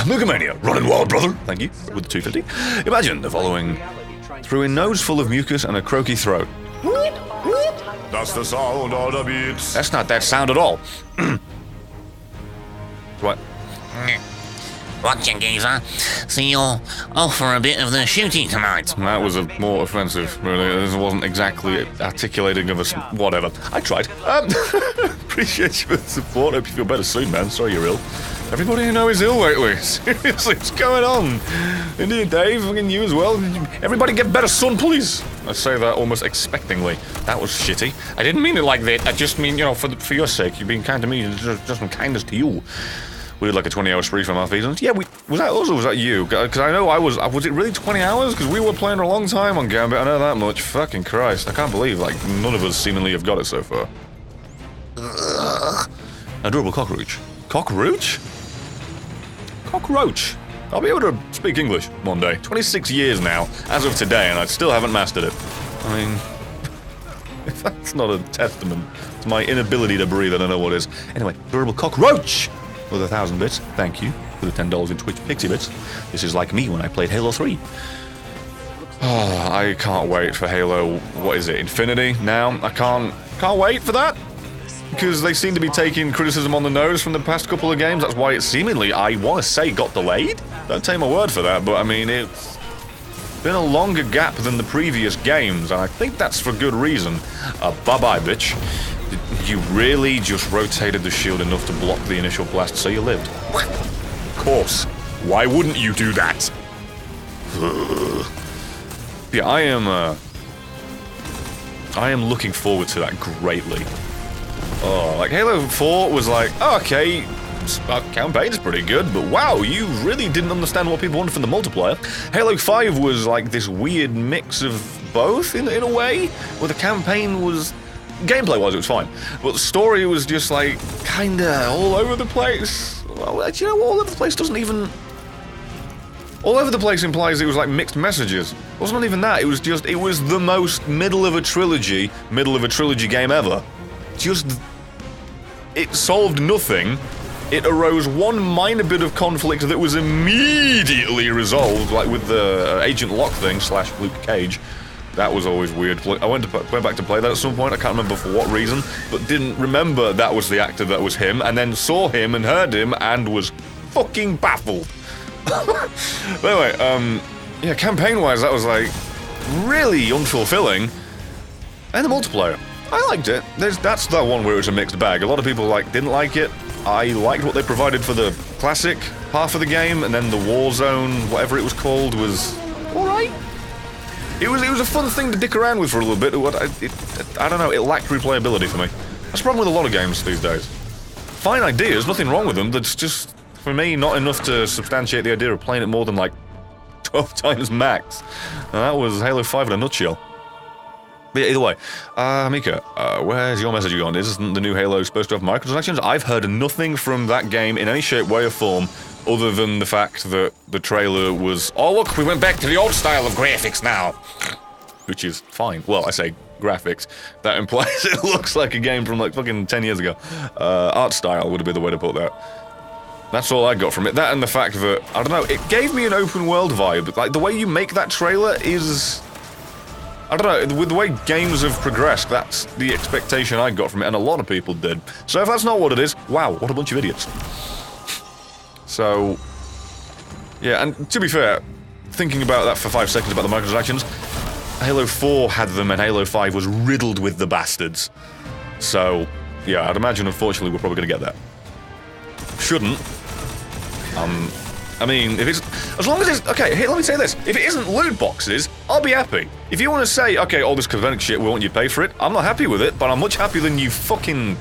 Mugamania, running wild, brother. Thank you, with the 250. Imagine the following. Through a nose full of mucus and a croaky throat. That's the sound of the beats. That's not that sound at all. What? Watch you, geezer. So you're off for a bit of the shooting tonight. That was more offensive, really. This wasn't exactly articulating of a... whatever. I tried. Appreciate you for the support. Hope you feel better soon, man. Sorry you're ill. Everybody I know is ill lately. Seriously, what's going on? Indeed, Dave, and you as well. Everybody get better soon, please. I say that almost expectingly. That was shitty. I didn't mean it like that. I just mean, you know, for your sake. You're being kind to me. Just some kindness to you. We did like a 20-hour spree from our seasons. Yeah, was that us or was that you? Because I know was it really 20 hours? Because we were playing a long time on Gambit. I know that much. Fucking Christ. I can't believe, like, none of us seemingly have got it so far. Adorable cockroach. Cockroach? Cockroach. I'll be able to speak English one day. 26 years now, as of today, and I still haven't mastered it. I mean, if that's not a testament to my inability to breathe, I don't know what is. Anyway, adorable cockroach with 1,000 bits. Thank you for the $10 in Twitch Pixie bits. This is like me when I played Halo 3. Oh, I can't wait for Halo. What is it? Infinity now? I can't wait for that. Because they seem to be taking criticism on the nose from the past couple of games. That's why it seemingly, I want to say, got delayed. Don't take my word for that, but I mean, it's been a longer gap than the previous games, and I think that's for good reason. Bye-bye, bitch. You really just rotated the shield enough to block the initial blast, so you lived. Of course. Why wouldn't you do that? Yeah, I am looking forward to that greatly. Oh, like Halo 4 was like, oh, okay, campaign's pretty good, but wow, you really didn't understand what people wanted from the multiplayer. Halo 5 was like this weird mix of both in a way, where the campaign was, gameplay-wise it was fine, but the story was just like, kinda all over the place. Well, you know, all over the place doesn't even... All over the place implies it was like mixed messages. It wasn't even that, it was just, it was the most middle of a trilogy game ever. Just, it solved nothing, it arose one minor bit of conflict that was immediately resolved, like with the Agent Locke thing / Luke Cage. That was always weird. I went back to play that at some point, I can't remember for what reason, but didn't remember that was the actor that was him, and then saw him and heard him and was fucking baffled. But anyway, yeah, campaign-wise, that was like really unfulfilling. And the multiplayer, I liked it. That's the one where it was a mixed bag. A lot of people didn't like it. I liked what they provided for the classic half of the game, and then the Warzone, whatever it was called, was alright. It was a fun thing to dick around with for a little bit. I don't know, it lacked replayability for me. That's the problem with a lot of games these days. Fine ideas, nothing wrong with them, that's just, for me, not enough to substantiate the idea of playing it more than 12 times max. And that was Halo 5 in a nutshell. But yeah, either way, Mika, where's your message gone? Isn't the new Halo supposed to have microtransactions? I've heard nothing from that game in any shape, way, or form, other than the fact that the trailer was, oh look, we went back to the old style of graphics now. Which is fine. Well, I say graphics. That implies it looks like a game from fucking 10 years ago. Art style would be the way to put that. That's all I got from it. That and the fact that, I don't know, it gave me an open world vibe. The way you make that trailer is, I don't know, with the way games have progressed, that's the expectation I got from it, and a lot of people did. So if that's not what it is, wow, what a bunch of idiots. So, yeah, and to be fair, thinking about that for 5 seconds about the microtransactions, Halo 4 had them and Halo 5 was riddled with the bastards. So, yeah, I'd imagine, unfortunately, we're probably going to get that. Shouldn't. I mean, if it's, as long as it's, okay, here, let me say this, if it isn't loot boxes, I'll be happy. If you want to say, okay, all this cosmetic shit, we want you to pay for it, I'm not happy with it, but I'm much happier than you fucking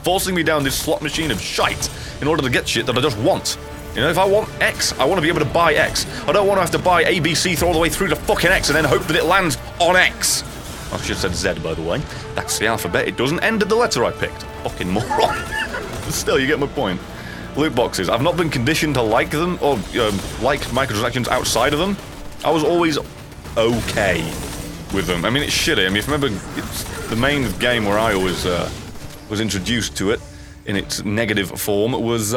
forcing me down this slot machine of shite in order to get shit that I just want. You know, if I want X, I want to be able to buy X. I don't want to have to buy ABC all the way through to fucking X and then hope that it lands on X. I should have said Z, by the way. That's the alphabet. It doesn't end at the letter I picked. Fucking moron. But still, you get my point. Loot boxes. I've not been conditioned to like them, or like microtransactions outside of them. I was always okay with them. I mean, it's shitty. I mean, if you remember, it's the main game where I always was introduced to it in its negative form was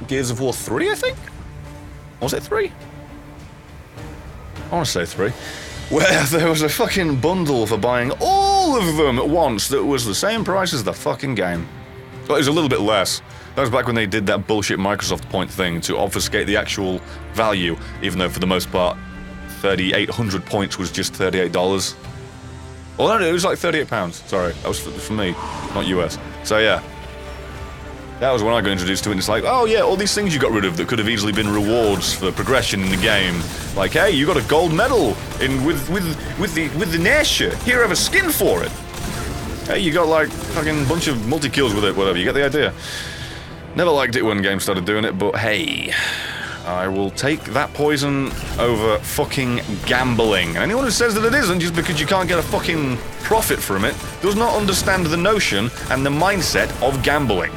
Gears of War 3, I think? Was it 3? I want to say 3. Where there was a fucking bundle for buying all of them at once that was the same price as the fucking game. But it was a little bit less. That was back when they did that bullshit Microsoft point thing to obfuscate the actual value, even though for the most part, 3,800 points was just $38. Well, no, it was like £38. Sorry, that was for me, not US. So yeah. That was when I got introduced to it, and it's like, oh yeah, all these things you got rid of that could have easily been rewards for progression in the game. Like, hey, you got a gold medal with the Nasher. Here, have a skin for it. Hey, you got like fucking bunch of multi-kills with it, whatever, you get the idea. Never liked it when games started doing it, but hey, I will take that poison over fucking gambling. And anyone who says that it isn't just because you can't get a fucking profit from it does not understand the notion and the mindset of gambling.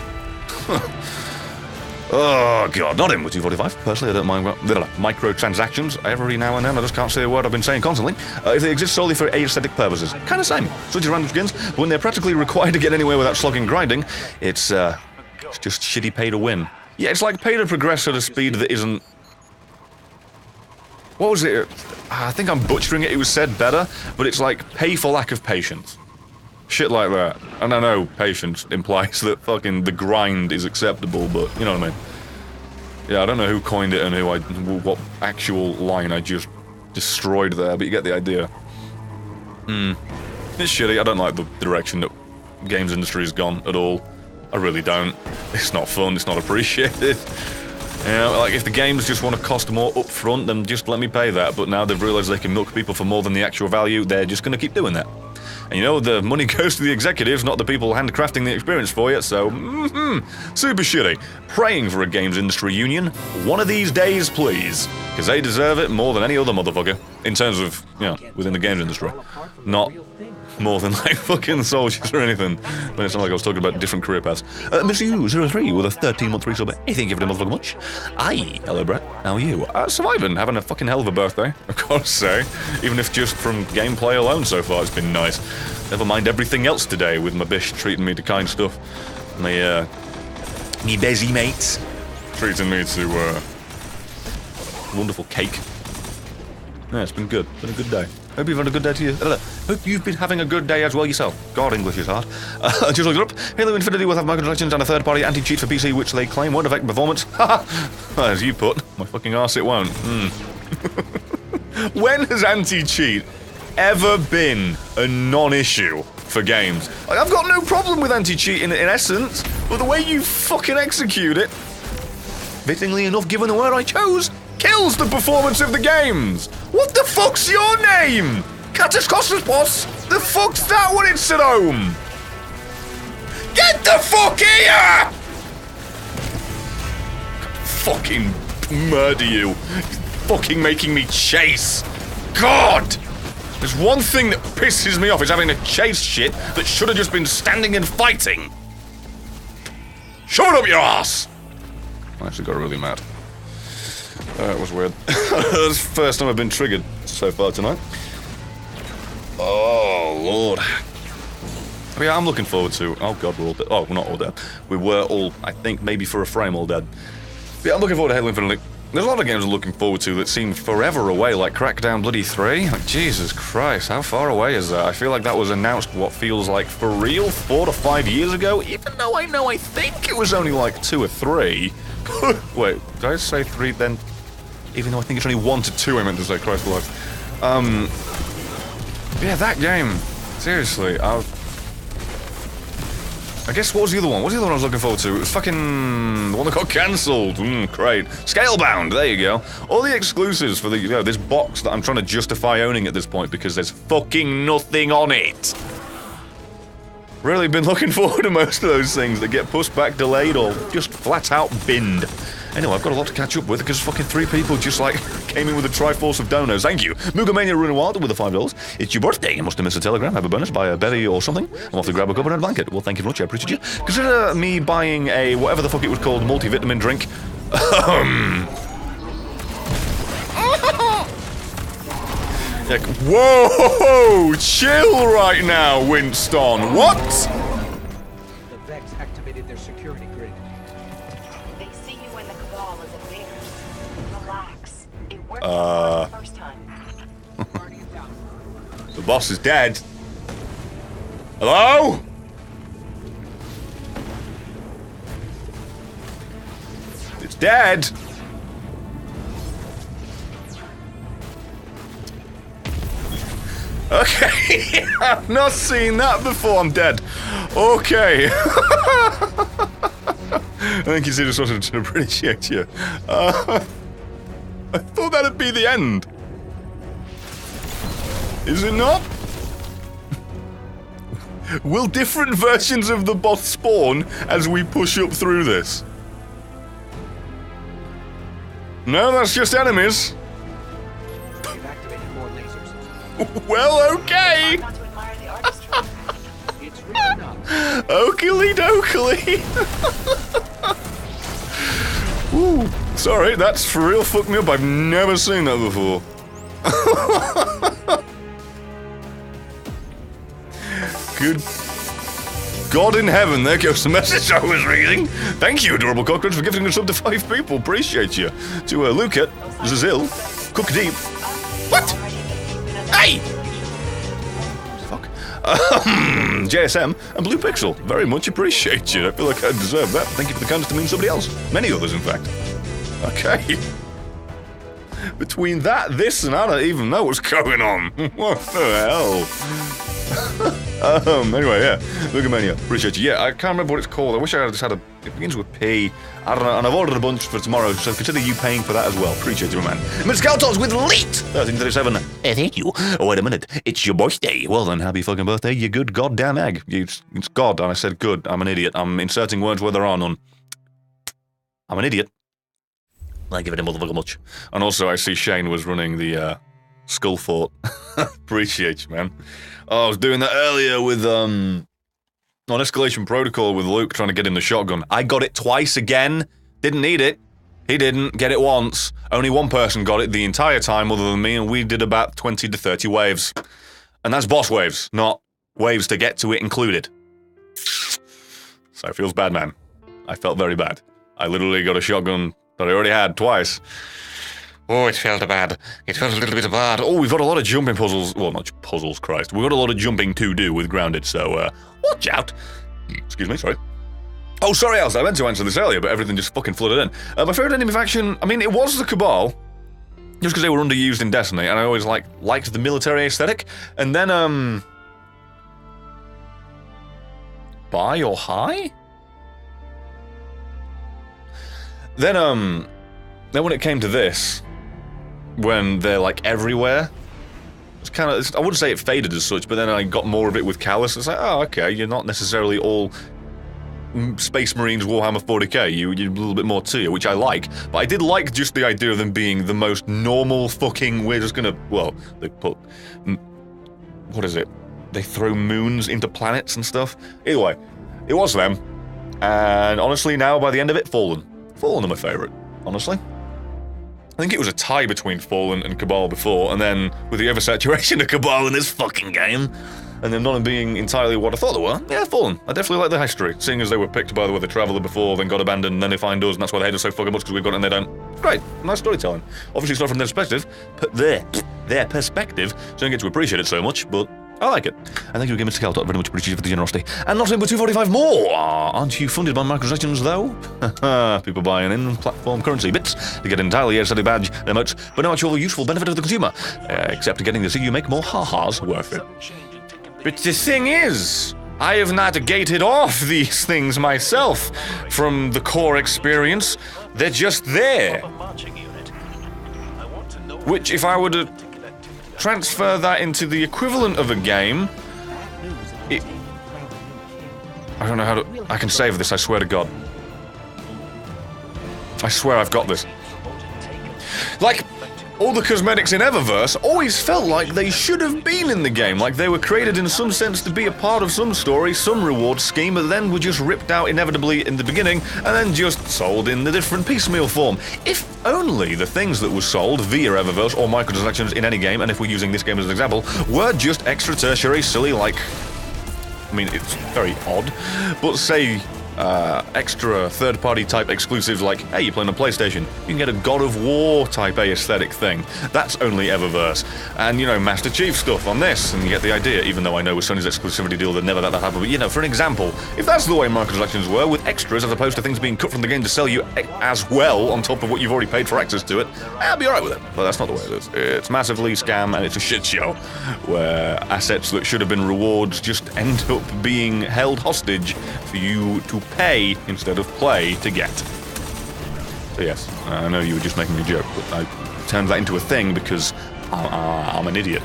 Oh god, not in with 245. Personally, I don't mind microtransactions every now and then. I just can't say a word I've been saying constantly. If they exist solely for aesthetic purposes, kind of same. Switch random skins, but when they're practically required to get anywhere without slogging grinding, it's just shitty pay to win. Yeah, it's like pay to progress at a speed that isn't. What was it? I think I'm butchering it. It was said better, but it's like pay for lack of patience. Shit like that. And I know patience implies that fucking the grind is acceptable, but you know what I mean. Yeah, I don't know who coined it and what actual line I just destroyed there, but you get the idea. It's shitty. I don't like the direction that games industry has gone at all. I really don't. It's not fun. It's not appreciated. You know, like if the games just want to cost more up front, then just let me pay that. But now they've realized they can milk people for more than the actual value, they're just going to keep doing that. And you know, the money goes to the executives, not the people handcrafting the experience for you, so, super shitty. Praying for a games industry union, one of these days, please. Because they deserve it more than any other motherfucker, in terms of, you know, within the games industry. Not more than, like, fucking soldiers or anything. But it's not like I was talking about different career paths. Mr. U03 with a 13-month resub. Hey, thank you very motherfucking much. Aye, hello, Brett. How are you? Surviving, having a fucking hell of a birthday, of course, say. Even if just from gameplay alone so far, it's been nice. Never mind everything else today with my bish treating me to kind stuff. My Me busy mates. Treating me to wonderful cake. Yeah, it's been good. Been a good day. Hope you've had a good day to you. Hope you've been having a good day as well yourself. God, English is hard. Just looked it up. Halo Infinity will have microtransactions and a third-party anti-cheat for PC, which they claim won't affect performance. Haha. As you put, my fucking arse it won't. When has anti-cheat ever been a non-issue for games? Like, I've got no problem with anti-cheat in essence, but the way you fucking execute it, fittingly enough given the word I chose, kills the performance of the games. What the fuck's your name? Catus Costas Boss? The fuck's that when it's at home? Get the fuck here! Fucking murder you. Fucking making me chase. God! There's one thing that pisses me off is having to chase shit that should have just been standing and fighting. Shove it up your ass! I actually got really mad. It was weird. That's the first time I've been triggered so far tonight. Oh, Lord. But yeah, I'm looking forward to... Oh, God, we're all dead. Oh, we're not all dead. We were all, I think, maybe for a frame all dead. But yeah, I'm looking forward to Halo Infinite. There's a lot of games I'm looking forward to that seem forever away, like Crackdown Bloody 3. Like, Jesus Christ, how far away is that? I feel like that was announced what feels like for real 4 to 5 years ago, even though I think it was only like 2 or 3. Wait, did I say 3 then? Even though I think it's only 1 to 2, I meant to say, Christ alive. Yeah, that game. Seriously, I guess, what was the other one? What was the other one I was looking forward to? It was fucking... the one that got cancelled. Great. Scalebound, there you go. All the exclusives for the, this box that I'm trying to justify owning at this point because there's fucking nothing on it. Really been looking forward to most of those things that get pushed back, delayed, or just flat out binned. Anyway, I've got a lot to catch up with because fucking 3 people just like came in with a triforce of donos. Thank you. Mugamania Ruinwild with the $5. It's your birthday. You must have missed a telegram. Have a bonus, buy a bevy or something. I'm off to grab a cup and a blanket. Well, thank you very much. I appreciate you. Consider me buying a whatever the fuck it was called multivitamin drink. Like, whoa! Chill right now, Winston. What? The Vex activated their security grid. They see you in the cabal as a bear. Relax. It worked the first time. The boss is dead. Hello? It's dead. Okay, I've not seen that before. I'm dead. Okay. Thank you, Cedar Sausage. I appreciate you. I thought that'd be the end. Is it not? Will different versions of the boss spawn as we push up through this? No, that's just enemies. They've activated more lasers. Well, okay. Not to admire the artistry. It's really not. Oakley dokley. Ooh, sorry, that's for real fucked me up. I've never seen that before. Good God in heaven, there goes the message I was reading. Thank you, Adorable Cockroach, for gifting us up to 5 people. Appreciate you. To Lucat, Zazil, Cook Deep. What? Hey! Fuck. JSM and Blue Pixel, very much appreciate you. I feel like I deserve that. Thank you for the kindness to mean somebody else. Many others, in fact. Okay. Between that, this, and I don't even know what's going on. What the hell? Anyway, yeah. Lugamania, appreciate you. Yeah, I can't remember what it's called. I wish I just had a... It begins with P. I don't know, and I've ordered a bunch for tomorrow, so consider you paying for that as well. Appreciate you, my man. Mr. Scaltos with Leet! 1337. Thank you. Oh, wait a minute. It's your birthday. Well then, happy fucking birthday, you good goddamn egg. It's God, and I said good. I'm an idiot. I'm inserting words where there are none. I'm an idiot. Thank you very motherfucker much. And also, I see Shane was running the, Skull Fort. Appreciate you, man. Oh, I was doing that earlier with, on Escalation Protocol with Luke trying to get in the shotgun. I got it twice again. Didn't need it. He didn't get it once. Only one person got it the entire time other than me, and we did about 20 to 30 waves. And that's boss waves, not waves to get to it included. So it feels bad, man. I felt very bad. I literally got a shotgun that I already had twice. Oh, it felt bad. It felt a little bit bad. Oh, we've got a lot of jumping puzzles. Well, not puzzles, Christ. We've got a lot of jumping to do with Grounded, so, watch out. Excuse me, sorry. Oh, sorry, Alice, I meant to answer this earlier, but everything just fucking flooded in. My favourite enemy faction, I mean, it was the Cabal, just because they were underused in Destiny, and I always, liked the military aesthetic. And then, Buy or High? Then when it came to this, when they're, everywhere, it's kind of, I wouldn't say it faded as such, but then I got more of it with Callus. It's like, oh, okay, you're not necessarily all Space Marines Warhammer 40k, you're a little bit more to you, which I like. But I did like just the idea of them being the most normal fucking, we're just gonna, well, they put, what is it? They throw moons into planets and stuff. Either way, it was them. And honestly, now by the end of it, Fallen. Fallen are my favourite, honestly. I think it was a tie between Fallen and Cabal before, and then with the oversaturation of Cabal in this fucking game, and them not being entirely what I thought they were, yeah, Fallen. I definitely like the history, seeing as they were picked by the Weather Traveller before, then got abandoned, and then they find us, and that's why they hate us so fucking much, because we've got it and they don't. Great, nice storytelling. Obviously it's not from their perspective, but their perspective, so I don't get to appreciate it so much, but I like it. And thank you again, Mr. Caltop, very much appreciated for the generosity. And not in but 245 more! Aren't you funded by microtransactions, though? People buying in platform currency bits to get an entirely aesthetic badge, emotes, but no actual useful benefit to the consumer. Except getting to see you make more ha-has worth it. But the thing is, I have not gated off these things myself from the core experience. They're just there. Which, if I were to transfer that into the equivalent of a game, I don't know how to... I can save this, I swear to God. I swear I've got this. All the cosmetics in Eververse always felt like they should have been in the game, like they were created in some sense to be a part of some story, some reward scheme, but then were just ripped out inevitably in the beginning, and then just sold in the different piecemeal form. If only the things that were sold via Eververse or microtransactions in any game, and if we're using this game as an example, were just extra tertiary, silly, I mean, it's very odd, but say, extra third-party type exclusives like, hey, you're playing on PlayStation, you can get a God of War type A aesthetic thing. That's only Eververse. And, Master Chief stuff on this, and you get the idea, even though I know with Sony's exclusivity deal that never let that happen, but, for an example, if that's the way microtransactions were, with extras as opposed to things being cut from the game to sell you as well on top of what you've already paid for access to it, I'd be alright with it. But that's not the way it is. It's massively scam, and it's a shit show, where assets that should have been rewards just end up being held hostage for you to pay instead of play to get. So yes, I know you were just making a joke, but I turned that into a thing because I'm an idiot.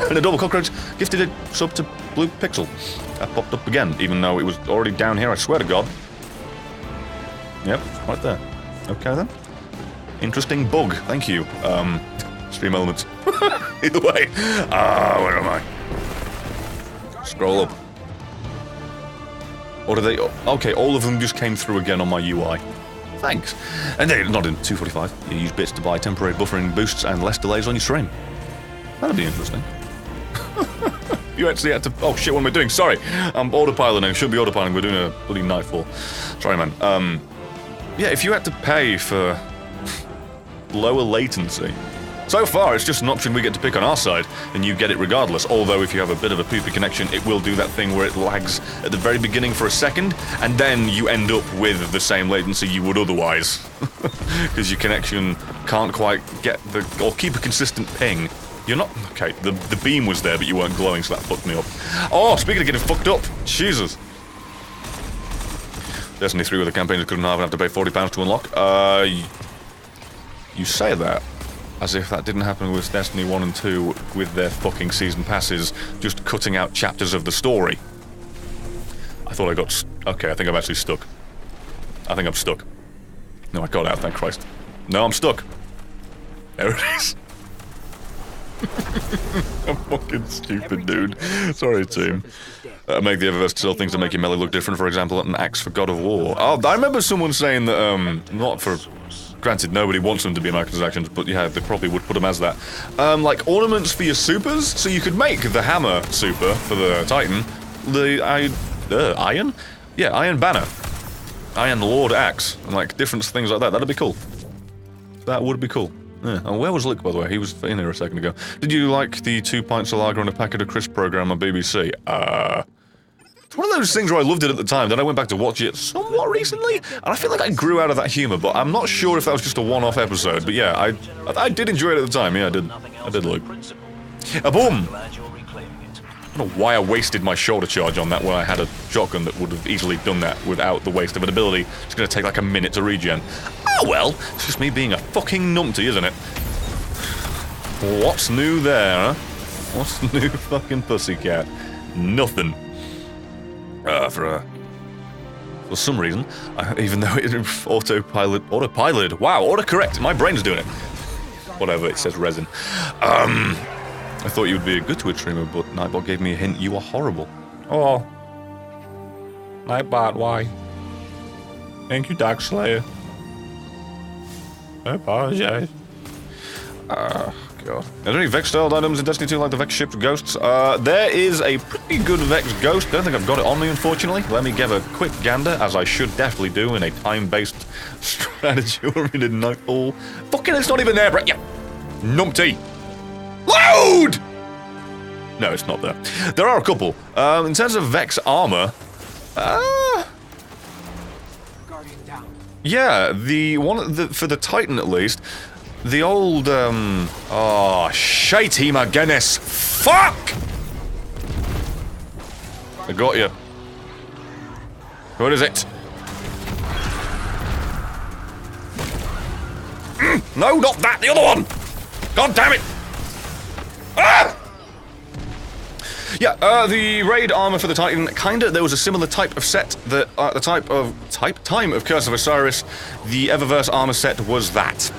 And a double cockroach gifted a sub to Blue Pixel. That popped up again, even though it was already down here, I swear to God. Yep, right there. Okay then. Interesting bug, thank you. Stream elements. Either way. Where am I? Scroll up. Or do they... Okay, all of them just came through again on my UI. Thanks. And they're not in 245. You use bits to buy temporary buffering boosts and less delays on your stream. That'd be interesting. You actually had to... Oh shit, what am I doing? Sorry. I'm autopiloting. Shouldn't be autopiloting. We're doing a bloody nightfall. Sorry, man. Yeah, if you had to pay for lower latency... So far, it's just an option we get to pick on our side, and you get it regardless, although if you have a bit of a poopy connection, it will do that thing where it lags at the very beginning for a second, and then you end up with the same latency you would otherwise. Because your connection can't quite get or keep a consistent ping. You're not... Okay, the beam was there, but you weren't glowing, so that fucked me up. Oh, speaking of getting fucked up, Jesus. Destiny 3 with the campaigns I couldn't have and have to pay £40 to unlock. You say that as if that didn't happen with Destiny 1 and 2 with their fucking season passes, just cutting out chapters of the story. I thought I got... Okay, I think I'm actually stuck. I think I'm stuck. No, I got out, thank Christ. No, I'm stuck. There it is. I'm fucking stupid, dude. Sorry, team. Make the Eververse sell things to make your melee look different, for example, an axe for God of War. Oh, I remember someone saying that, not for... Granted, nobody wants them to be microtransactions, but yeah, they probably would put them as that. Like ornaments for your supers, so you could make the hammer super for the Titan, the iron? Yeah, iron banner. I am Lord Axe, and like different things like that. That'd be cool. That would be cool. Yeah. And where was Luke, by the way? He was in here a second ago. Did you like the 2 pints of lager and a packet of crisp program on BBC? It's one of those things where I loved it at the time, then I went back to watch it somewhat recently, and I feel like I grew out of that humour, but I'm not sure if that was just a one-off episode. But yeah, I did enjoy it at the time. Yeah, I did, Luke. A boom! I don't know why I wasted my shoulder charge on that when I had a shotgun that would have easily done that without the waste of an ability. It's going to take like a minute to regen. Oh well, it's just me being a fucking numpty, isn't it? What's new there, huh? What's new, fucking pussycat? Nothing. For some reason, even though it autopiloted. Wow, autocorrect. My brain's doing it. Whatever, it says resin. I thought you would be a good Twitch streamer, but Nightbot gave me a hint. You are horrible. Oh. Nightbot, why? Thank you, Dark Slayer. I apologize. God. Are there any Vex-styled items in Destiny 2 like the Vex-shipped ghosts? There is a pretty good Vex ghost. I don't think I've got it on me, unfortunately. Let me give a quick gander, as I should definitely do in a time-based strategy oriented Nightfall. Fucking it's not even there, Brett. Yeah. Numpty. Load! No, it's not there. There are a couple. In terms of Vex armor, yeah, the one for the Titan at least, the old oh shite, my goodness, fuck! I got you. What is it? No, not that. The other one. God damn it. Ah! Yeah, the raid armor for the Titan, kinda, there was a similar type of set that, the time of Curse of Osiris, the Eververse armor set was that.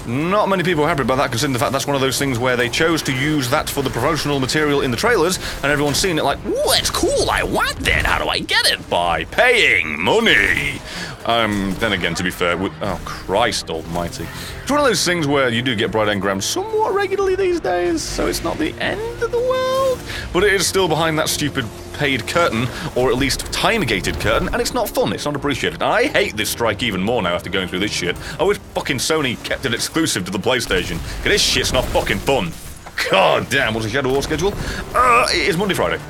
Not many people are happy about that, considering the fact that's one of those things where they chose to use that for the promotional material in the trailers, and everyone's seen it like, ooh, that's cool, I want that, how do I get it? By paying money! Then again, to be fair, oh, Christ almighty. It's one of those things where you do get bright engrams somewhat regularly these days, so it's not the end of the world, but it is still behind that stupid paid curtain, or at least time-gated curtain, and it's not fun, it's not appreciated. And I hate this strike even more now after going through this shit. I wish fucking Sony kept it exclusive to the PlayStation, because this shit's not fucking fun. God damn, what's the Shadow War schedule? It is Monday, Friday.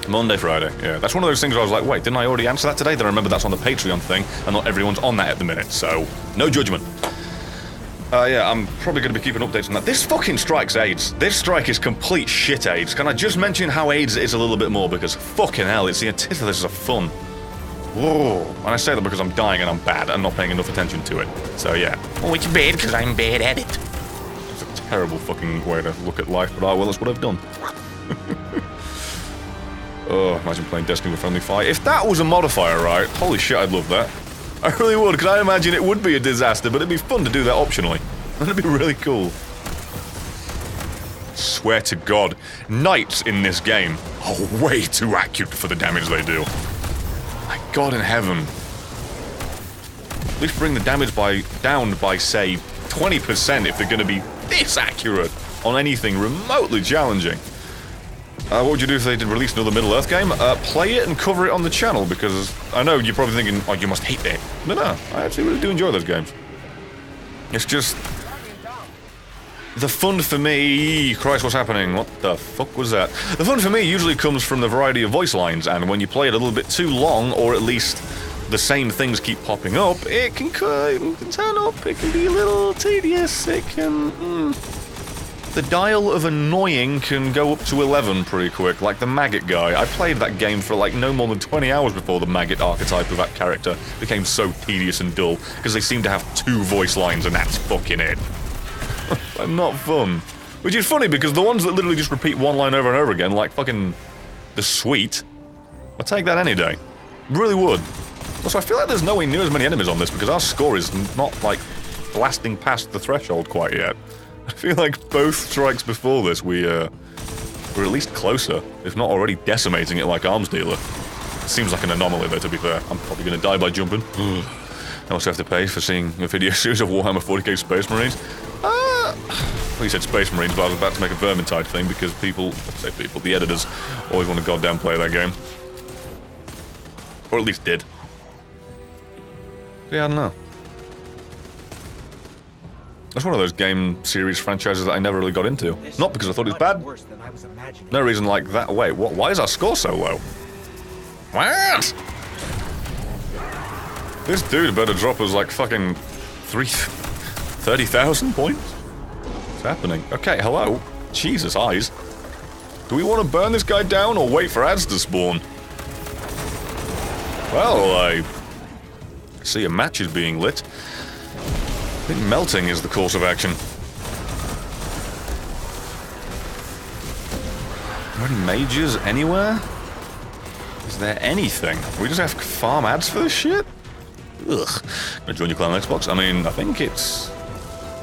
Monday, Friday, yeah. That's one of those things where I was like, wait, didn't I already answer that today? Then I remember that's on the Patreon thing, and not everyone's on that at the minute, so no judgment. Yeah, I'm probably going to be keeping updates on that. This fucking strike's AIDS. This strike is complete shit AIDS. Can I just mention how AIDS it is a little bit more? Because fucking hell, it's the antithesis of fun. Whoa. And I say that because I'm dying and I'm bad and not paying enough attention to it. So yeah. Oh, it's bad because I'm bad at it. It's a terrible fucking way to look at life, but well, that's what I've done. Oh, imagine playing Destiny with friendly fire. If that was a modifier, right? Holy shit, I'd love that. I really would, because I imagine it would be a disaster, but it'd be fun to do that optionally. That'd be really cool. Swear to God, knights in this game are way too accurate for the damage they do. My God in heaven. At least bring the damage down by, say, 20% if they're going to be this accurate on anything remotely challenging. What would you do if they did release another Middle-earth game? Play it and cover it on the channel, because I know you're probably thinking, oh, you must hate that. But no, I actually really do enjoy those games. It's just... the fun for me... Christ, what's happening? What the fuck was that? The fun for me usually comes from the variety of voice lines, and when you play it a little bit too long, or at least the same things keep popping up, it can turn up, it can be a little tedious, it can... The dial of annoying can go up to 11 pretty quick, like the maggot guy. I played that game for like no more than 20 hours before the maggot archetype of that character became so tedious and dull, because they seem to have 2 voice lines and that's fucking it. Not fun. Which is funny, because the ones that literally just repeat one line over and over again, like fucking the Sweet, I'd take that any day. Really would. Also, I feel like there's nowhere near as many enemies on this, because our score is not, like, blasting past the threshold quite yet. I feel like both strikes before this, we're at least closer, if not already decimating it like Arms Dealer. Seems like an anomaly, though, to be fair. I'm probably going to die by jumping. I also have to pay for seeing a video series of Warhammer 40k Space Marines. Well, you said Space Marines, but I was about to make a Vermintide thing, because the editors always want to goddamn play that game. Or at least did. Yeah, I don't know. It's one of those game series franchises that I never really got into. Not because I thought it was bad. Worse than I was imagining. No reason like that. Wait, what? Why is our score so low? What? This dude better drop us like fucking 30,000 points? What's happening? Okay, hello. Jesus, eyes. Do we want to burn this guy down or wait for ads to spawn? Well, I see a match is being lit. I think melting is the course of action. Are there any mages anywhere? Is there anything? We just have to farm ads for this shit? Ugh. Gonna join your clan on Xbox? I mean, I think it's...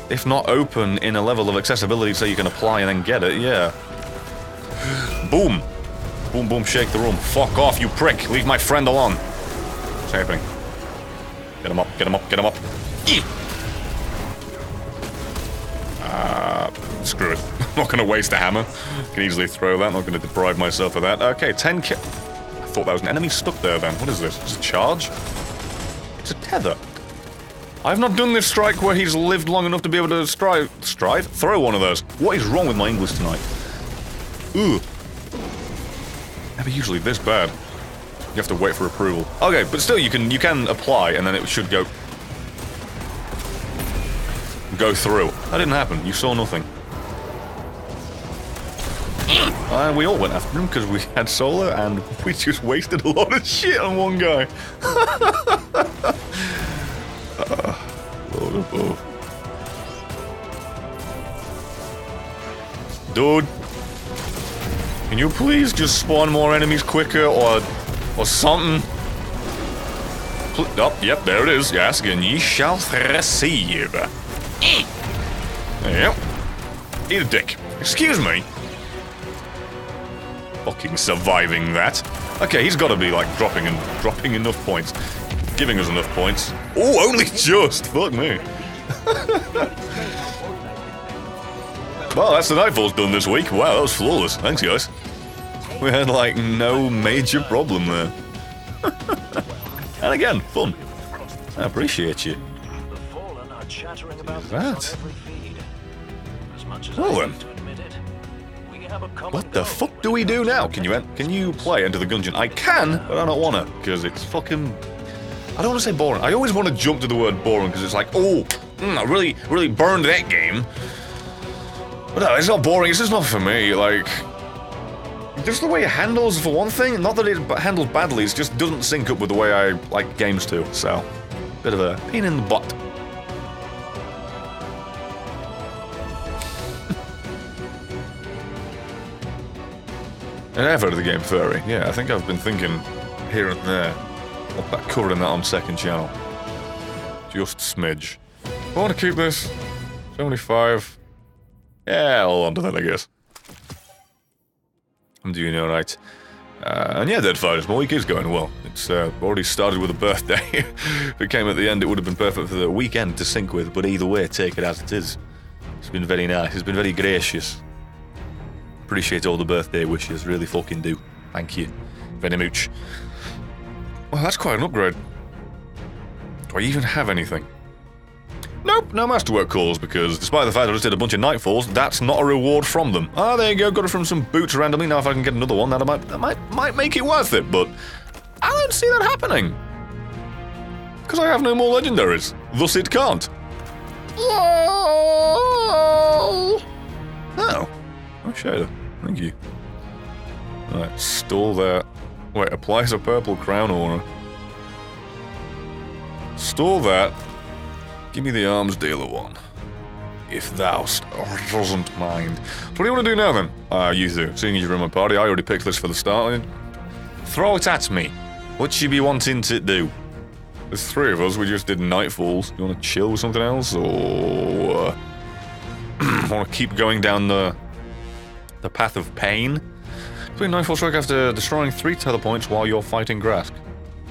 if not open in a level of accessibility so you can apply and then get it, yeah. Boom! Boom, boom, shake the room. Fuck off, you prick! Leave my friend alone! What's happening? Get him up, get him up, get him up! Screw it. I'm not gonna waste a hammer. Can easily throw that, not gonna deprive myself of that. Okay, 10 ki- I thought that was an enemy stuck there then. What is this? Just a charge? It's a tether. I've not done this strike where he's lived long enough to be able to strive? Throw one of those. What is wrong with my English tonight? Ugh. Never usually this bad. You have to wait for approval. Okay, but still you can apply and then it should go through. That didn't happen. You saw nothing. And we all went after him because we had solar and we just wasted a lot of shit on one guy. Lord above. Dude, can you please just spawn more enemies quicker or something? Oh, yep, there it is. Yes, again, ye shall receive. Yep. Eat a dick. Excuse me. Fucking surviving that. Okay, he's got to be like dropping enough points, giving us enough points. Oh, only just. Fuck me. Well, that's the Nightfall's done this week. Wow, that was flawless. Thanks, guys. We had like no major problem there. And again, fun. I appreciate you. That. Well then. What the fuck do we do now? Can you play Enter the Gungeon? I can, but I don't wanna, because it's fucking... I don't want to say boring. I always want to jump to the word boring, because it's like, oh, I really burned that game. But no, it's not boring, it's just not for me, like... Just the way it handles, for one thing, not that it handles badly, it just doesn't sync up with the way I like games to, so... Bit of a pain in the butt. And ever the game furry. Yeah, I think I've been thinking here and there about covering that on second channel. Just smidge. I want to keep this. 75. Yeah, I'll hold on to that, I guess. I'm doing alright. And yeah, Deadfighters, my week is going well. It's already started with a birthday. If it came at the end, it would have been perfect for the weekend to sync with, but either way, take it as it is. It's been very nice. It's been very gracious. Appreciate all the birthday wishes, really fucking do. Thank you very much. Well, that's quite an upgrade. Do I even have anything? Nope, no masterwork calls, because despite the fact I just did a bunch of Nightfalls, that's not a reward from them. Ah, there you go, got it from some boots randomly. Now if I can get another one, that might make it worth it, but I don't see that happening. Because I have no more legendaries. Thus it can't. Oh, Shader. Thank you. Alright, stall that. Wait, applies a purple crown aura. Stall that. Give me the arms dealer one. If thou doesn't mind. What do you want to do now then? You two. Seeing as you're in my party, I already picked this for the start. Throw it at me. What you be wanting to do? There's three of us, we just did Nightfalls. You want to chill with something else, or... want to keep going down the path of pain? Complete Nightfall strike after destroying 3 tether points while you're fighting Grask.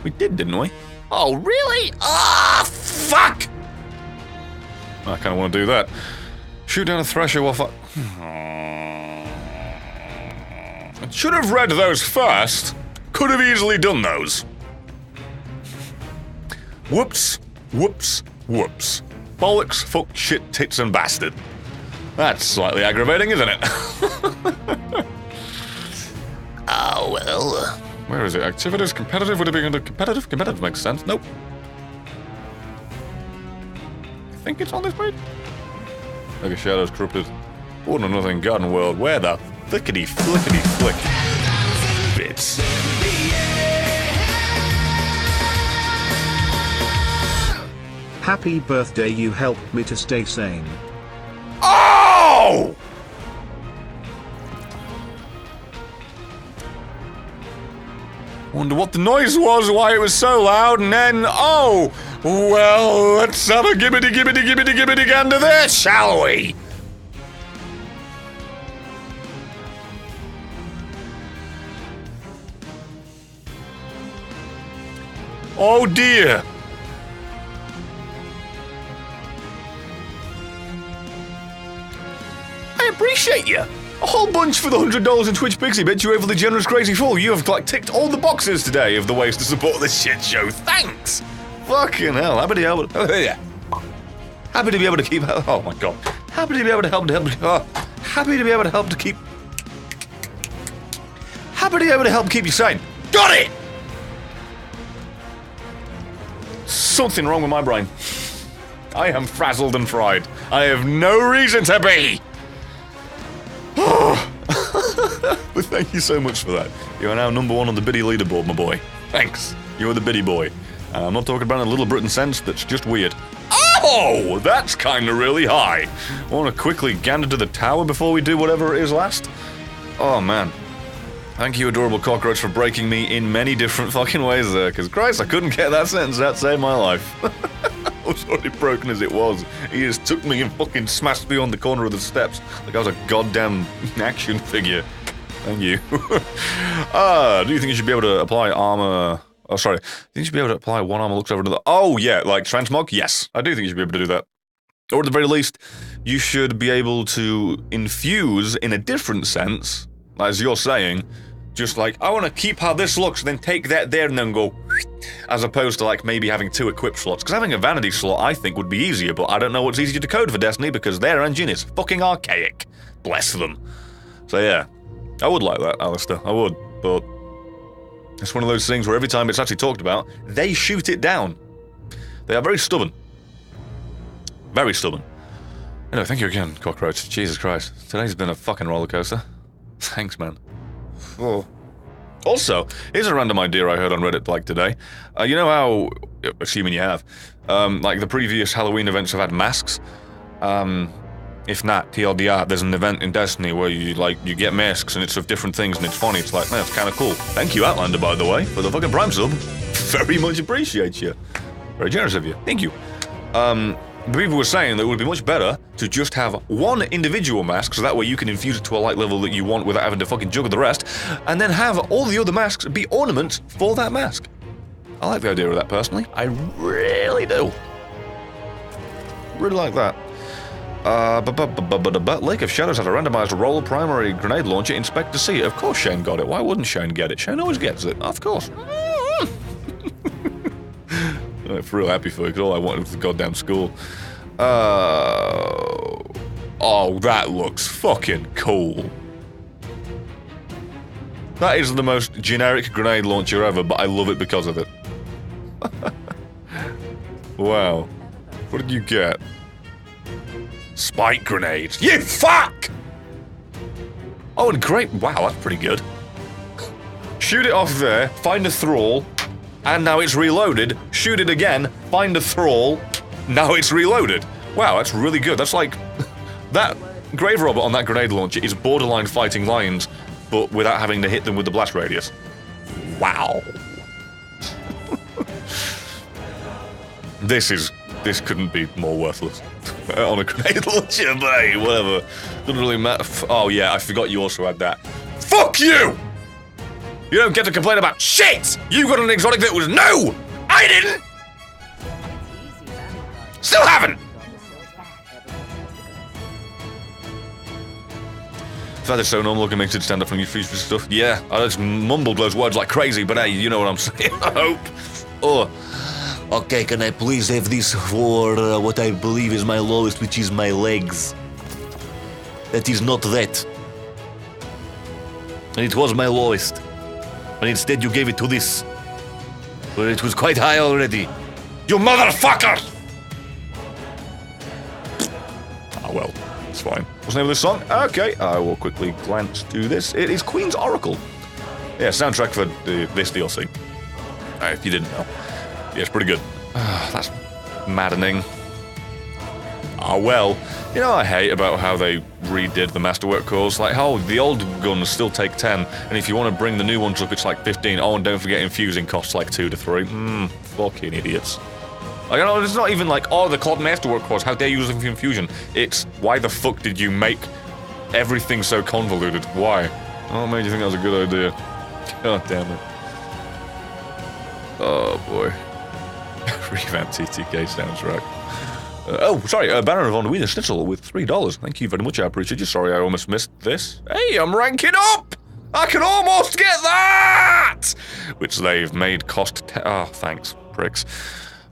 We did, didn't we? Oh, really? Ah, fuck! I kind of want to do that. Shoot down a Thresher while I should have read those first. Could have easily done those. Whoops. Whoops, whoops. Bollocks, fuck, shit, tits, and bastard. That's slightly aggravating, isn't it? Oh, well. Where is it? Activities, competitive, would it be under competitive? Competitive makes sense. Nope. I think it's on this page. Like a shadow's corrupted. One or nothing garden world. Where the flickety flickety flick bits. Happy birthday, you helped me to stay sane. Oh! Wonder what the noise was, why it was so loud, and then, oh! Well, let's have a gibbity gibbity gibbity gibbity gander there, shall we? Oh dear! I appreciate you! A whole bunch for the $100 in Twitch Pixie Bits, you overly generous crazy fool. You have, like, ticked all the boxes today of the ways to support this shit show. Thanks! Fucking hell, happy to be able to... Oh, yeah. Happy to be able to keep... Oh, my God. Happy to be able to help... happy to be able to help to keep... Happy to be able to help keep you sane. Got it! Something wrong with my brain. I am frazzled and fried. I have no reason to be! But thank you so much for that. You are now #1 on the biddy leaderboard, my boy. Thanks. You're the biddy boy. And I'm not talking about in a Little Britain sense, that's just weird. Oh! That's kinda really high. I wanna quickly gander to the tower before we do whatever it is last. Oh, man. Thank you, adorable cockroach, for breaking me in many different fucking ways there, because Christ, I couldn't get that sentence out to save my life. I was already broken as it was. He just took me and fucking smashed me on the corner of the steps like I was a goddamn action figure. Thank you. Do you think you should be able to apply armor... Oh, sorry. Do you think you should be able to apply one armor looks over to the... Oh, yeah, like transmog? Yes, I do think you should be able to do that. Or at the very least, you should be able to infuse in a different sense, as you're saying, just like, I want to keep how this looks, then take that there and then go, as opposed to like maybe having 2 equip slots. Because having a vanity slot, I think, would be easier, but I don't know what's easier to code for Destiny because their engine is fucking archaic. Bless them. So yeah, I would like that, Alistair, I would, but it's one of those things where every time it's actually talked about, they shoot it down. They are very stubborn. Very stubborn. Anyway, thank you again, Cockroach. Jesus Christ. Today's been a fucking roller coaster. Thanks, man. Oh. Also, here's a random idea I heard on Reddit, like, today. You know how, assuming you have, like, the previous Halloween events have had masks? If not, TLDR, there's an event in Destiny where you, like, you get masks and it's of different things and it's funny. It's like, man, it's kind of cool. Thank you, Outlander, by the way, for the fucking Prime sub. Very much appreciate you. Very generous of you. Thank you. The people were saying that it would be much better to just have one individual mask, so that way you can infuse it to a light level that you want without having to fucking juggle the rest, and then have all the other masks be ornaments for that mask. I like the idea of that, personally. I really do. Really like that. Lake of Shadows has a randomized roll primary grenade launcher. Inspect to see it. Of course Shane got it. Why wouldn't Shane get it? Shane always gets it. Of course. I'm real happy for you, because all I wanted was the goddamn school. Oh, that looks fucking cool. That is the most generic grenade launcher ever, but I love it because of it. Wow. What did you get? Spike grenades. You fuck! Oh, and great. Wow, that's pretty good. Shoot it off there, find a thrall, and now it's reloaded. Shoot it again, find a thrall, now it's reloaded. Wow, that's really good. That's like... that grave robot on that grenade launcher is borderline fighting lions, but without having to hit them with the blast radius. Wow. This couldn't be more worthless. On a grenade launcher, but hey, whatever. Doesn't really matter. Oh yeah, I forgot you also had that. Fuck you! You don't get to complain about shit! You got an exotic that was no! I didn't! Still haven't! That is so normal looking, makes it stand up from your feet for stuff. Yeah, I just mumbled those words like crazy, but hey, you know what I'm saying, I hope. Oh. Okay, can I please have this for what I believe is my lowest, which is my legs? That is not that. And it was my lowest. But instead you gave it to this. Where it was quite high already. You motherfucker! Ah, well, it's fine. What's the name of this song? Okay, I will quickly glance to this. It is Queen's Oracle. Yeah, soundtrack for this DLC. If you didn't know. Yeah, it's pretty good. That's maddening. Ah, well, you know what I hate about how they redid the Masterwork cores? Like, how the old guns still take 10, and if you want to bring the new ones up, it's like 15. Oh, and don't forget infusing costs like 2 to 3. Fucking idiots. Like, it's not even like, oh, the COD Masterwork cores, how dare you use infusion? It's, why the fuck did you make everything so convoluted? Why? Oh, made you think that was a good idea? God damn it. Oh, boy. Revamp TTK sounds right. Baron von Wiener Schnitzel with $3. Thank you very much, I appreciate you. Sorry, I almost missed this. Hey, I'm ranking up! I can almost get that! Which they've made cost thanks, pricks.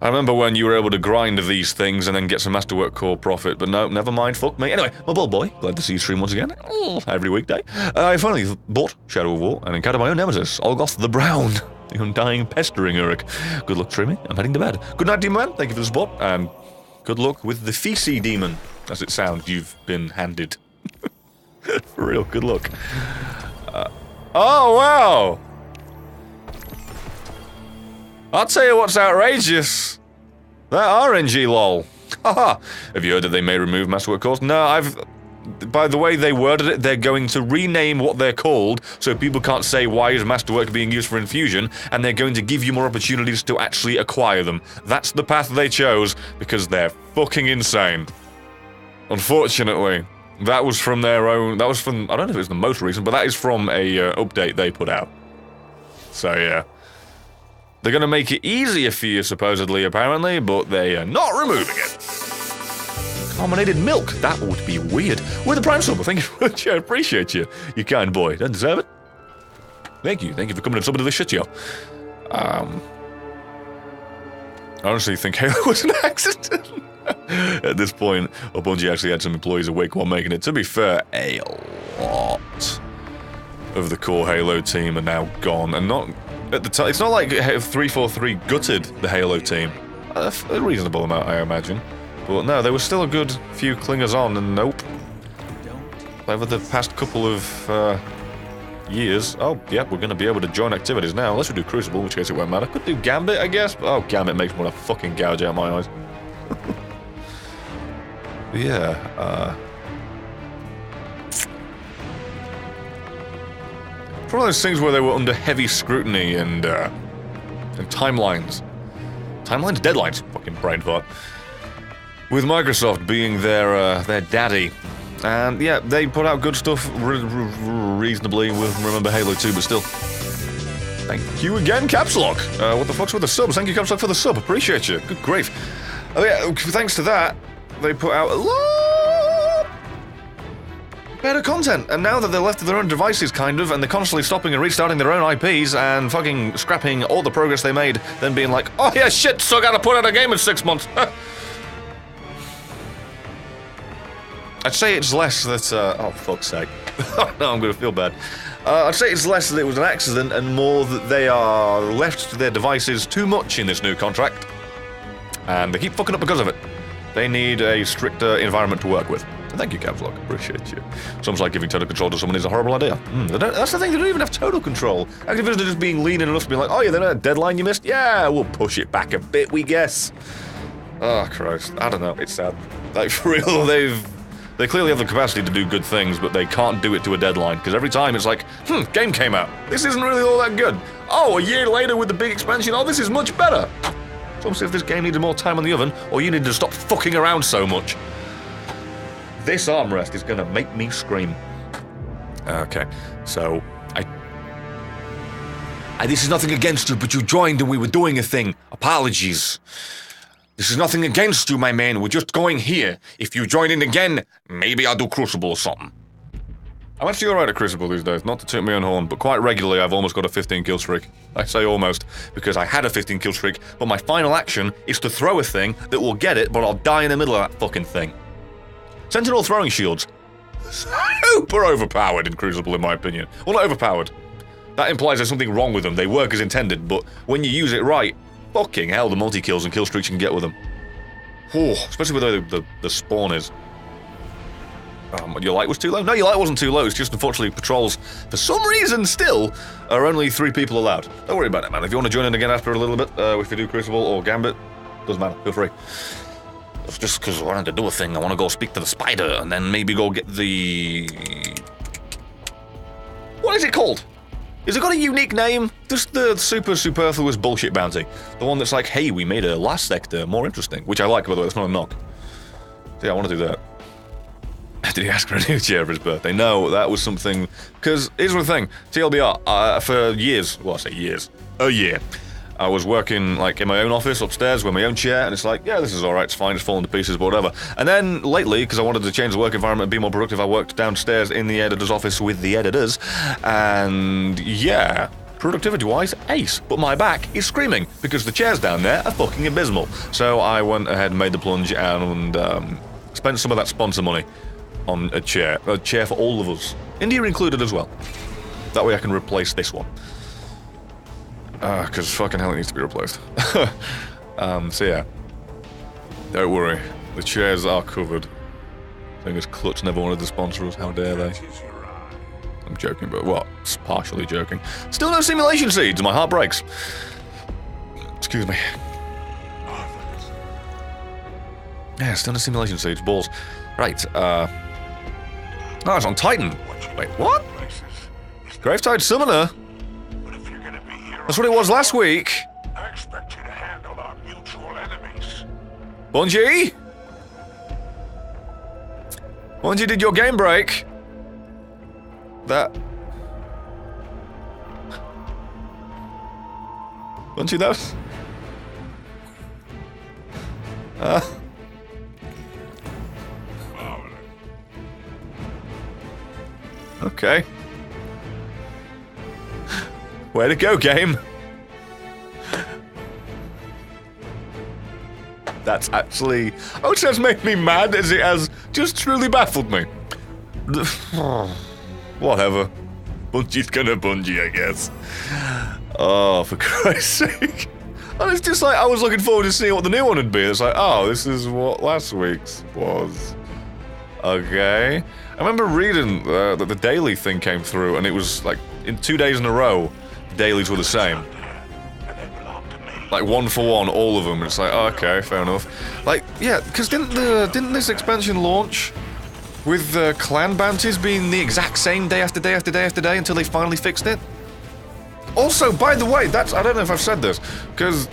I remember when you were able to grind these things and then get some Masterwork core profit, but no, never mind, fuck me. Anyway, my ball boy, glad to see you stream once again. Every weekday. I finally bought Shadow of War and encountered my own nemesis, Olgoth the Brown. The undying pestering Uruk. Good luck streaming, I'm heading to bed. Good night, demon man, thank you for the support, and good luck with the Feces demon, as it sounds you've been handed. For real, good luck. Oh, wow! I'll tell you what's outrageous. That RNG lol. Haha. Have you heard that they may remove Masterwork cores? No, by the way they worded it, they're going to rename what they're called so people can't say why is Masterwork being used for infusion, and they're going to give you more opportunities to actually acquire them. That's the path they chose because they're fucking insane. Unfortunately, that was from their own, I don't know if it was the most recent, but that is from a update they put out. So yeah. They're gonna make it easier for you, supposedly, apparently, but they are not removing it. Carbonated milk, that would be weird. With the Prime Sub, thank you very much, I appreciate you. You kind boy, don't deserve it. Thank you for coming and subbing to this shit, yo. I honestly think Halo was an accident. At this point, Bungie actually had some employees awake while making it. To be fair, a lot of the core Halo team are now gone, and not at the time. It's not like 343 gutted the Halo team. A reasonable amount, I imagine. But no, there was still a good few clingers on, and nope. Over the past couple of years, oh, yeah, we're going to be able to join activities now, unless we do Crucible, in which case it won't matter. Could do Gambit, I guess, but, oh, Gambit makes me want to fucking gouge out my eyes. But yeah, it's one of those things where they were under heavy scrutiny and timelines. Timelines? Deadlines. Fucking brain fart. With Microsoft being their daddy. And yeah, they put out good stuff reasonably with Remember Halo 2, but still. Thank you again, Capslock. What the fuck's with the subs? Thank you, Capslock, for the sub. Appreciate you. Good grief. Oh yeah, thanks to that, they put out a lot better content. And now that they're left to their own devices, kind of, and they're constantly stopping and restarting their own IPs and fucking scrapping all the progress they made, then being like, oh yeah, shit, so I gotta put out a game in 6 months. I'd say it's less that, oh fuck's sake. No, I'm gonna feel bad. I'd say it's less that it was an accident and more that they are left to their devices too much in this new contract. And they keep fucking up because of it. They need a stricter environment to work with. Thank you, Capslock. Appreciate you. Sounds like giving total control to someone is a horrible idea. That's the thing, they don't even have total control. Activision are just being lenient enough to be like, oh yeah, there's a deadline you missed? Yeah, we'll push it back a bit, we guess. Oh, Christ. I don't know. It's sad. Like, for real, they clearly have the capacity to do good things, but they can't do it to a deadline, because every time it's like, game came out. This isn't really all that good. Oh, a year later with the big expansion, oh, this is much better. So see if this game needed more time on the oven, or you need to stop fucking around so much. This armrest is gonna make me scream. Okay, so, this is nothing against you, but you joined and we were doing a thing. Apologies. This is nothing against you, my man. We're just going here. If you join in again, maybe I'll do Crucible or something. I'm actually alright at Crucible these days, not to toot my own horn, but quite regularly I've almost got a 15 kill streak. I say almost, because I had a 15 kill streak, but my final action is to throw a thing that will get it, but I'll die in the middle of that fucking thing. Sentinel throwing shields. Super overpowered in Crucible, in my opinion. Well, not overpowered. That implies there's something wrong with them. They work as intended, but when you use it right, fucking hell, the multi-kills and kill streaks you can get with them. Oh, especially with the spawn is. Your light was too low? No, your light wasn't too low. It's just, unfortunately, patrols, for some reason, still, are only 3 people allowed. Don't worry about it, man. If you want to join in again after a little bit, if you do Crucible or Gambit, doesn't matter. Feel free. It's just because I wanted to do a thing. I want to go speak to the spider, and then maybe go get the... What is it called? Is it got a unique name? Just the super superfluous bullshit bounty. The one that's like, hey, we made a last sector more interesting. Which I like, by the way. That's not a knock. So yeah, I want to do that. Did he ask for a new chair for his birthday? No, that was something... Because, here's the thing. TLBR, for years... Well, I say years. A year. I was working, like, in my own office upstairs with my own chair, and it's like, yeah, this is alright, it's fine, it's falling to pieces, but whatever. And then, lately, because I wanted to change the work environment and be more productive, I worked downstairs in the editor's office with the editors, and, yeah... Productivity-wise, ace. But my back is screaming, because the chairs down there are fucking abysmal. So I went ahead and made the plunge and, spent some of that sponsor money on a chair for all of us. India included as well. That way I can replace this one. Because fucking hell it needs to be replaced. So yeah. Don't worry. The chairs are covered. Thing is, Clutch never wanted to sponsor us, how dare they? I'm joking, but what? It's partially joking. Still no simulation seeds, my heart breaks. Excuse me. Yeah, still no simulation seeds, balls. Right, Oh, it's on Titan. Wait, what? Gravetide Summoner? That's what it was last week. I expect you to handle our mutual enemies. Bungie? Bungie, did your game break? That... Bungie, that was... Okay. Way to go, game. That's actually... Oh, it has made me mad as it has just truly baffled me. Whatever. Bungie's gonna Bungie, I guess. Oh, for Christ's sake. And it's just like, I was looking forward to seeing what the new one would be. It's like, oh, this is what last week's was. Okay. I remember reading that the daily thing came through, and it was like, in 2 days in a row, the dailies were the same. Like, 1 for 1, all of them. It's like, oh, okay, fair enough. Like, yeah, because didn't this expansion launch with the clan bounties being the exact same day after day after day after day until they finally fixed it? Also, by the way, that's, I don't know if I've said this, because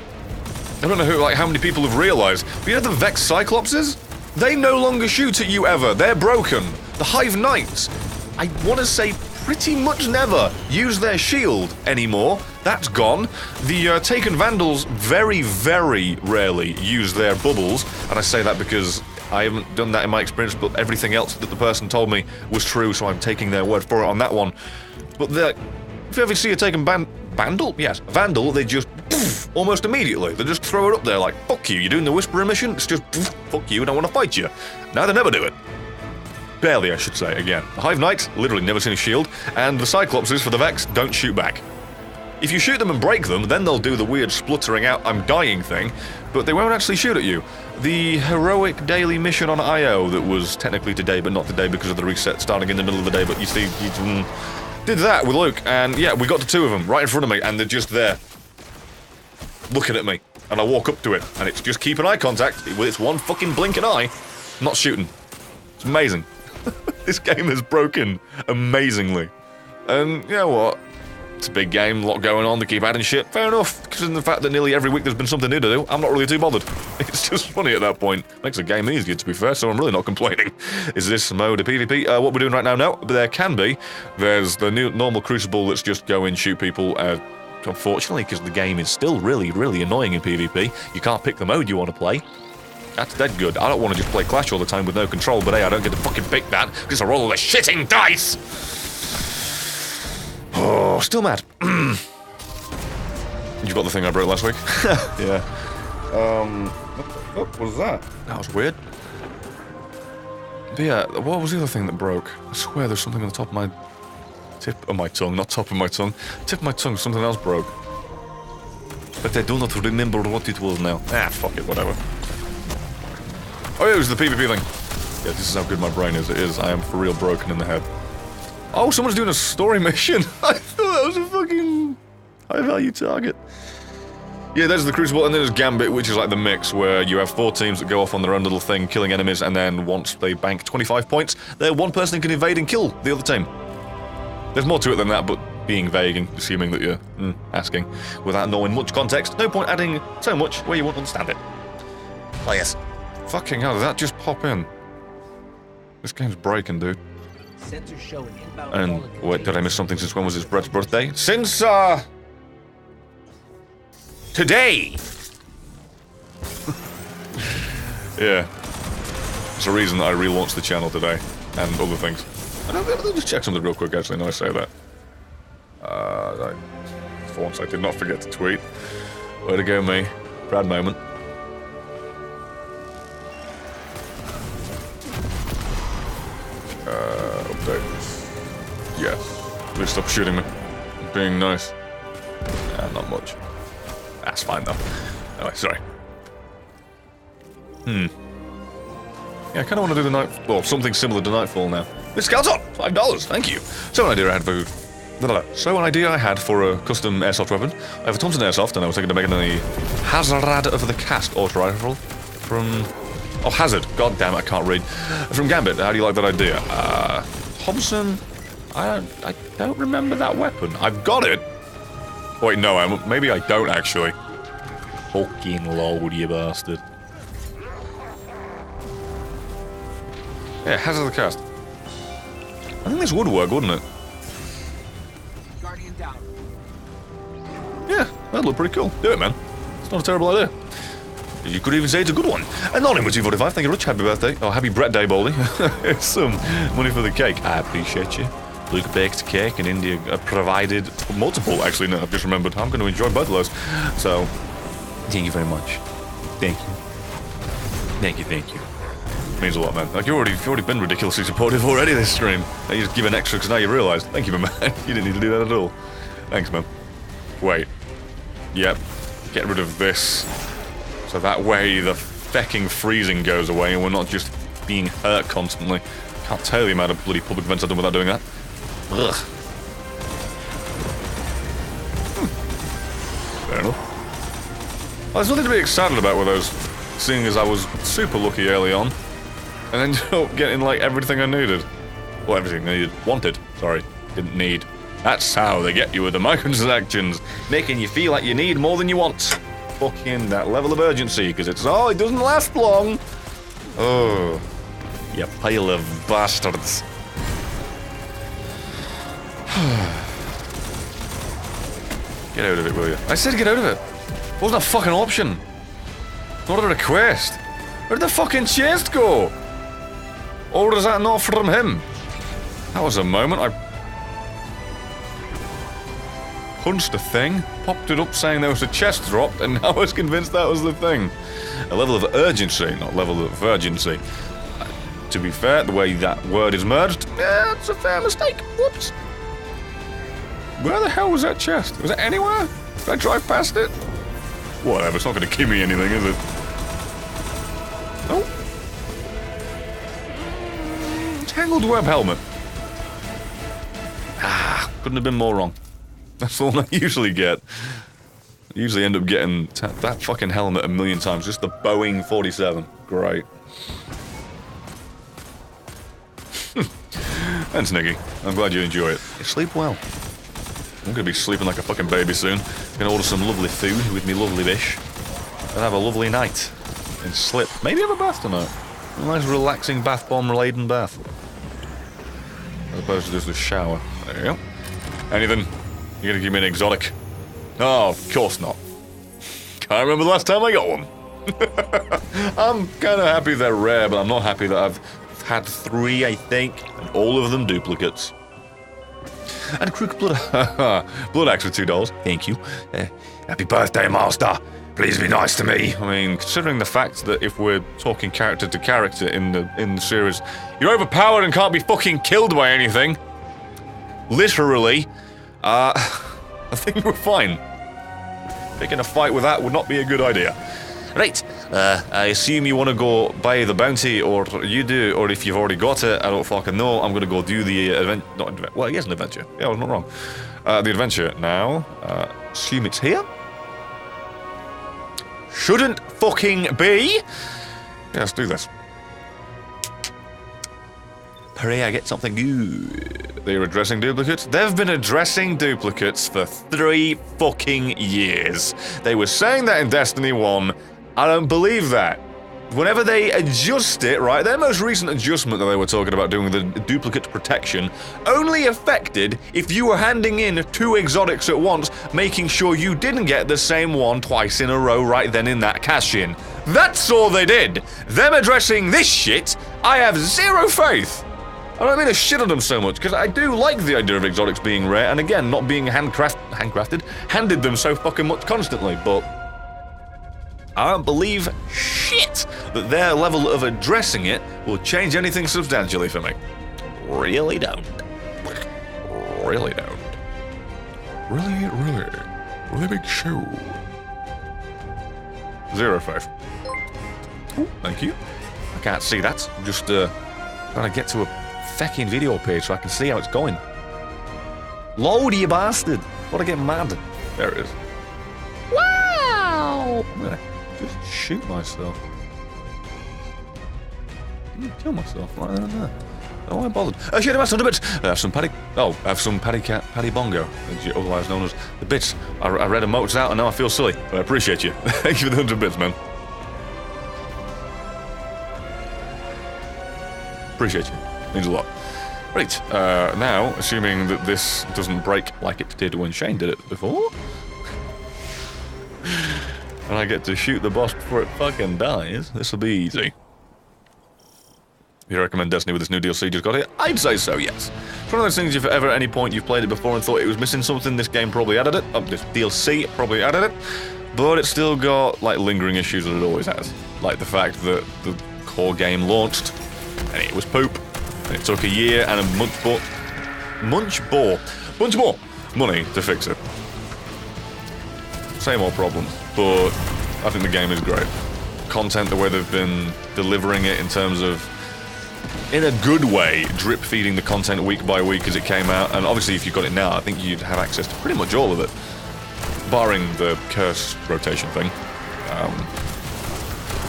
I don't know who, like, how many people have realized, but you know the Vex Cyclopses? They no longer shoot at you ever. They're broken. The Hive Knights, I want to say pretty much never use their shield anymore. That's gone. The Taken Vandals very, very rarely use their bubbles, and I say that because I haven't done that in my experience, but everything else that the person told me was true, so I'm taking their word for it on that one. But if you ever see a Taken Vandal? Yes, Vandal, they just poof, almost immediately. They just throw it up there like, fuck you, you're doing the Whisperer mission? It's just, poof, fuck you, I don't want to fight you. Now they never do it. Barely, I should say, again. The Hive Knights, literally never seen a shield, and the Cyclopses for the Vex don't shoot back. If you shoot them and break them, then they'll do the weird spluttering out, I'm dying thing, but they won't actually shoot at you. The heroic daily mission on IO that was technically today, but not today because of the reset starting in the middle of the day, but you see, did that with Luke, and yeah, we got to 2 of them right in front of me, and they're just there, looking at me, and I walk up to it, and it's just keeping eye contact with its one fucking blinking eye, not shooting. It's amazing. This game is broken amazingly. And you know what? It's a big game, a lot going on, they keep adding shit. Fair enough, because in the fact that nearly every week there's been something new to do, I'm not really too bothered. It's just funny at that point. Makes the game easier, to be fair, so I'm really not complaining. Is this mode a PvP? What we're doing right now? No, but there can be. There's the new normal Crucible that's just go in, shoot people. Unfortunately, because the game is still really, really annoying in PvP, you can't pick the mode you want to play. That's dead good. I don't want to just play Clash all the time with no control, but hey, I don't get to fucking pick that because I roll all the shitting dice! Oh, still mad. You got the thing I broke last week? Yeah. What was that? That was weird. But yeah, what was the other thing that broke? I swear there's something on the top of my... tip of my tongue, not top of my tongue. Tip of my tongue, something else broke. But I do not remember what it was now. Ah, fuck it, whatever. Oh yeah, it was the PvP thing. Yeah, this is how good my brain is. It is. I am for real broken in the head. Oh, someone's doing a story mission. I thought that was a fucking high-value target. Yeah, there's the Crucible, and then there's Gambit, which is like the mix, where you have 4 teams that go off on their own little thing, killing enemies, and then once they bank 25 points, then one person can invade and kill the other team. There's more to it than that, but being vague and assuming that you're asking without knowing much context, no point adding so much where you won't understand it. Oh yes. Fucking hell, did that just pop in? This game's breaking, dude. Sensors show an inbound And fallen wait, did I container. miss something since when was his Brett's birthday? Since, today! Yeah. It's a reason that I relaunched the channel today, and other things. Let me just check something real quick, actually, now I say that. For once, I did not forget to tweet. Way to go, me. Proud moment. Update. Yes. Please stop shooting me. I'm being nice. Not much. That's fine, though. Anyway, sorry. Yeah, I kind of want to do the night... Well, something similar to Nightfall now. Miss Scalzot! $5, thank you! So an idea I had for a custom airsoft weapon. I have a Thompson airsoft, and I was thinking of making a Hazard of the Cast auto rifle from... Oh, Hazard. God damn it, I can't read. From Gambit. How do you like that idea? Hobson? I don't remember that weapon. I've got it! Wait, no, maybe I don't, actually. Fucking lord, you bastard. Yeah, Hazard of the Cast. I think this would work, wouldn't it? Guardian down. Yeah, that'd look pretty cool. Do it, man. It's not a terrible idea. You could even say it's a good one. Anonymous 245, thank you very much. Happy birthday. Oh, happy Brett Day, Baldy. Here's some money for the cake. I appreciate you. Luke baked cake and India provided multiple. Actually, no, I've just remembered. I'm going to enjoy both of those. So, thank you very much. Thank you. Thank you, thank you. Means a lot, man. Like, you've already been ridiculously supportive already this stream. And you just give an extra because now you realise. Thank you, my man. You didn't need to do that at all. Thanks, man. Wait. Yep. Get rid of this. So that way the fecking freezing goes away and we're not just being hurt constantly. Can't tell you the amount of bloody public events I've done without doing that. Ugh. Fair enough. Well, there's nothing to be excited about with those, seeing as I was super lucky early on. And ended up getting, like, everything I needed. Well, everything I needed. Wanted. Sorry. Didn't need. That's how they get you with the microtransactions. Making you feel like you need more than you want. Fucking that level of urgency, because it's, oh, it doesn't last long. Oh. You pile of bastards. Get out of it, will you? I said get out of it. It wasn't a fucking option. Not a request. Where did the fucking chest go? Or was that not from him? That was a moment. I punched a thing, popped it up saying there was a chest dropped, and now I was convinced that was the thing. A level of urgency, not level of urgency. To be fair, the way that word is merged, yeah, it's a fair mistake. Whoops. Where the hell was that chest? Was it anywhere? Did I drive past it? Whatever, it's not going to give me anything, is it? Oh. Tangled web helmet. Ah, couldn't have been more wrong. That's the one I usually get. I usually end up getting that fucking helmet a million times. Just the Boeing 47. Great. Thanks, Nicky. I'm glad you enjoy it. You sleep well. I'm gonna be sleeping like a fucking baby soon. Gonna order some lovely food with me lovely bish. And have a lovely night. And slip. Maybe have a bath tonight. A nice relaxing bath bomb-laden bath. As opposed to just a shower. There you go. Anything? You're gonna give me an exotic? Oh, of course not. Can't remember the last time I got one. I'm kind of happy they're rare, but I'm not happy that I've had 3, I think, and all of them duplicates. And Crook Blood, Blood Axe for $2. Thank you. Happy birthday, Master. Please be nice to me. I mean, considering the fact that if we're talking character to character in the series, you're overpowered and can't be fucking killed by anything. Literally, I think we're fine. Picking a fight with that would not be a good idea. Right, I assume you want to go buy the bounty, or you do, or if you've already got it, I don't fucking know. I'm gonna go do the well, yes, an adventure. Yeah, I was not wrong. The adventure now. Assume it's here. Shouldn't fucking be. Yeah, let's do this. Hooray, I get something good. They're addressing duplicates? They've been addressing duplicates for 3 fucking years. They were saying that in Destiny 1. I don't believe that. Whenever they adjust it, right, their most recent adjustment that they were talking about doing, the duplicate protection, only affected if you were handing in 2 exotics at once, making sure you didn't get the same one twice in a row right then in that cash-in. That's all they did. Them addressing this shit, I have 0 faith. I don't mean to shit on them so much, because I do like the idea of exotics being rare, and again, not being handed them so fucking much constantly, but I don't believe shit that their level of addressing it will change anything substantially for me. Really don't. Really don't. Really big show. 0 faith. Ooh, thank you. I can't see that. I'm just trying to get to a fucking video page so I can see how it's going. Load, you bastard! What I get mad? There it is. Wow! I'm gonna just shoot myself. Kill myself right there and there. Oh, I bothered. Shit, I some bits. I have some paddy. Oh, I have some paddy bongo, otherwise known as the bits. I read emotes out and now I feel silly. But I appreciate you. Thank you for the 100 bits, man. Appreciate you. Means a lot. Right, now, assuming that this doesn't break like it did when Shane did it before, and I get to shoot the boss before it fucking dies, this will be easy. You recommend Destiny with this new DLC just got here? I'd say so, yes. It's one of those things, if ever at any point you've played it before and thought it was missing something, this game probably added it. This DLC probably added it. But it's still got, like, lingering issues that it always has. Like the fact that the core game launched, and it was poop. And it took a year and a bunch more money to fix it. Same old problems, but I think the game is great. Content, the way they've been delivering it in terms of, in a good way, drip feeding the content week by week as it came out. And obviously if you got it now, I think you'd have access to pretty much all of it. Barring the curse rotation thing.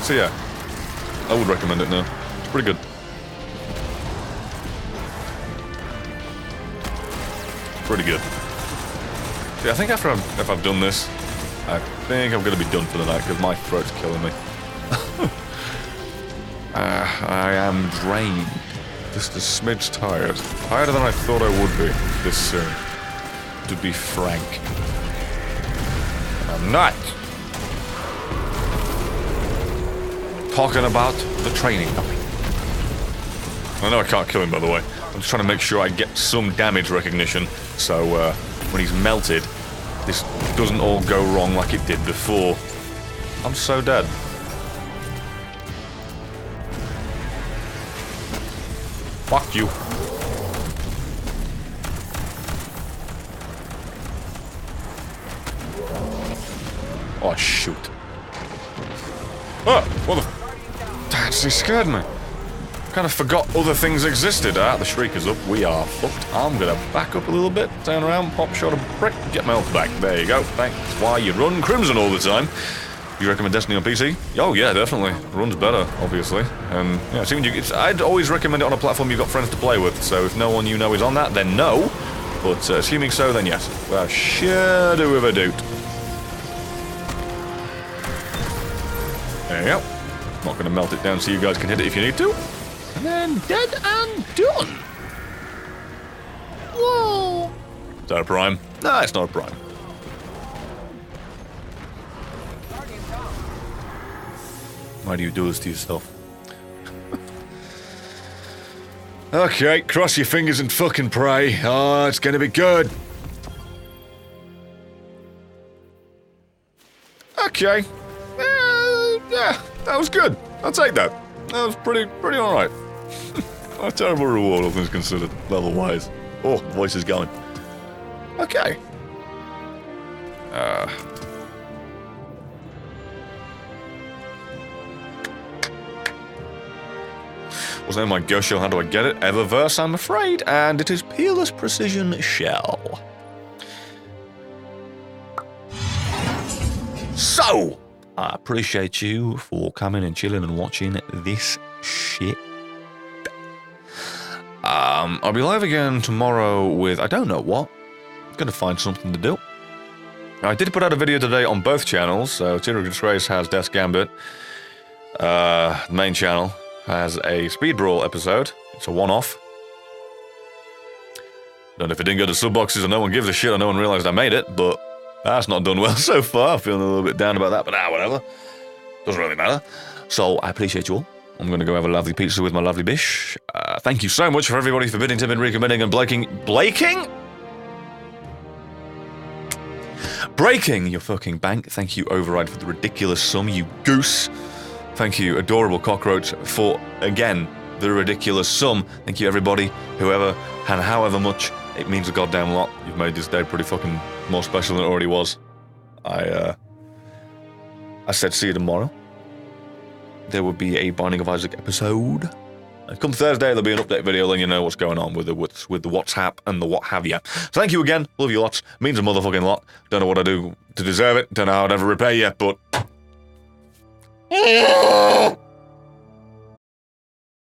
So yeah, I would recommend it now. It's pretty good. Pretty good. See, I think if I've done this, I think I'm going to be done for the night because my throat's killing me. I am drained. Just a smidge tired. Tireder than I thought I would be this soon. To be frank. I'm not. Talking about the training dummy. I know I can't kill him, by the way. I'm just trying to make sure I get some damage recognition, so when he's melted, this doesn't all go wrong like it did before. I'm so dead. Fuck you. Oh, shoot. Oh, what the... That just scared me. Kind of forgot other things existed. The Shrieker's up. We are fucked. I'm gonna back up a little bit, turn around, pop shot a brick, get my health back. There you go. Thanks. Why you run Crimson all the time. You recommend Destiny on PC? Oh yeah, definitely. Runs better, obviously. And yeah, I'd always recommend it on a platform you've got friends to play with. So if no one you know is on that, then no. But assuming so, then yes. Well, sure do with a doot. There you go. Not gonna melt it down so you guys can hit it if you need to. And then dead and done. Whoa. Is that a prime? No, it's not a prime. Why do you do this to yourself? Okay, cross your fingers and fucking pray. Oh, it's gonna be good. Okay. Yeah, that was good. I'll take that. That was pretty alright. Not a terrible reward, all things considered, level-wise. Oh, voice is going. Okay. What's the name of my ghost shell? How do I get it? Eververse, I'm afraid. And it is Peerless Precision Shell. So, I appreciate you for coming and chilling and watching this shit. I'll be live again tomorrow with, I don't know what. I'm gonna find something to do. I did put out a video today on both channels. So, Tyrion Disgrace has Death Gambit. The main channel has a Speed Brawl episode. It's a one-off. Don't know if it didn't go to sub boxes or no one gives a shit or no one realized I made it, but that's not done well so far. Feeling a little bit down about that, but whatever. Doesn't really matter. So, I appreciate you all. I'm going to go have a lovely pizza with my lovely bish. Thank you so much for everybody for bidding, tipping, recommitting, and breaking your fucking bank. Thank you, Override, for the ridiculous sum, you goose. Thank you, Adorable Cockroach, for, again, the ridiculous sum. Thank you, everybody, whoever and however much. It means a goddamn lot. You've made this day pretty fucking more special than it already was. I said see you tomorrow. There will be a Binding of Isaac episode. And come Thursday, there'll be an update video letting you know what's going on with the WhatsApp and the what have you. So thank you again. Love you lots. Means a motherfucking lot. Don't know what I do to deserve it. Don't know how I'd ever repay you, but...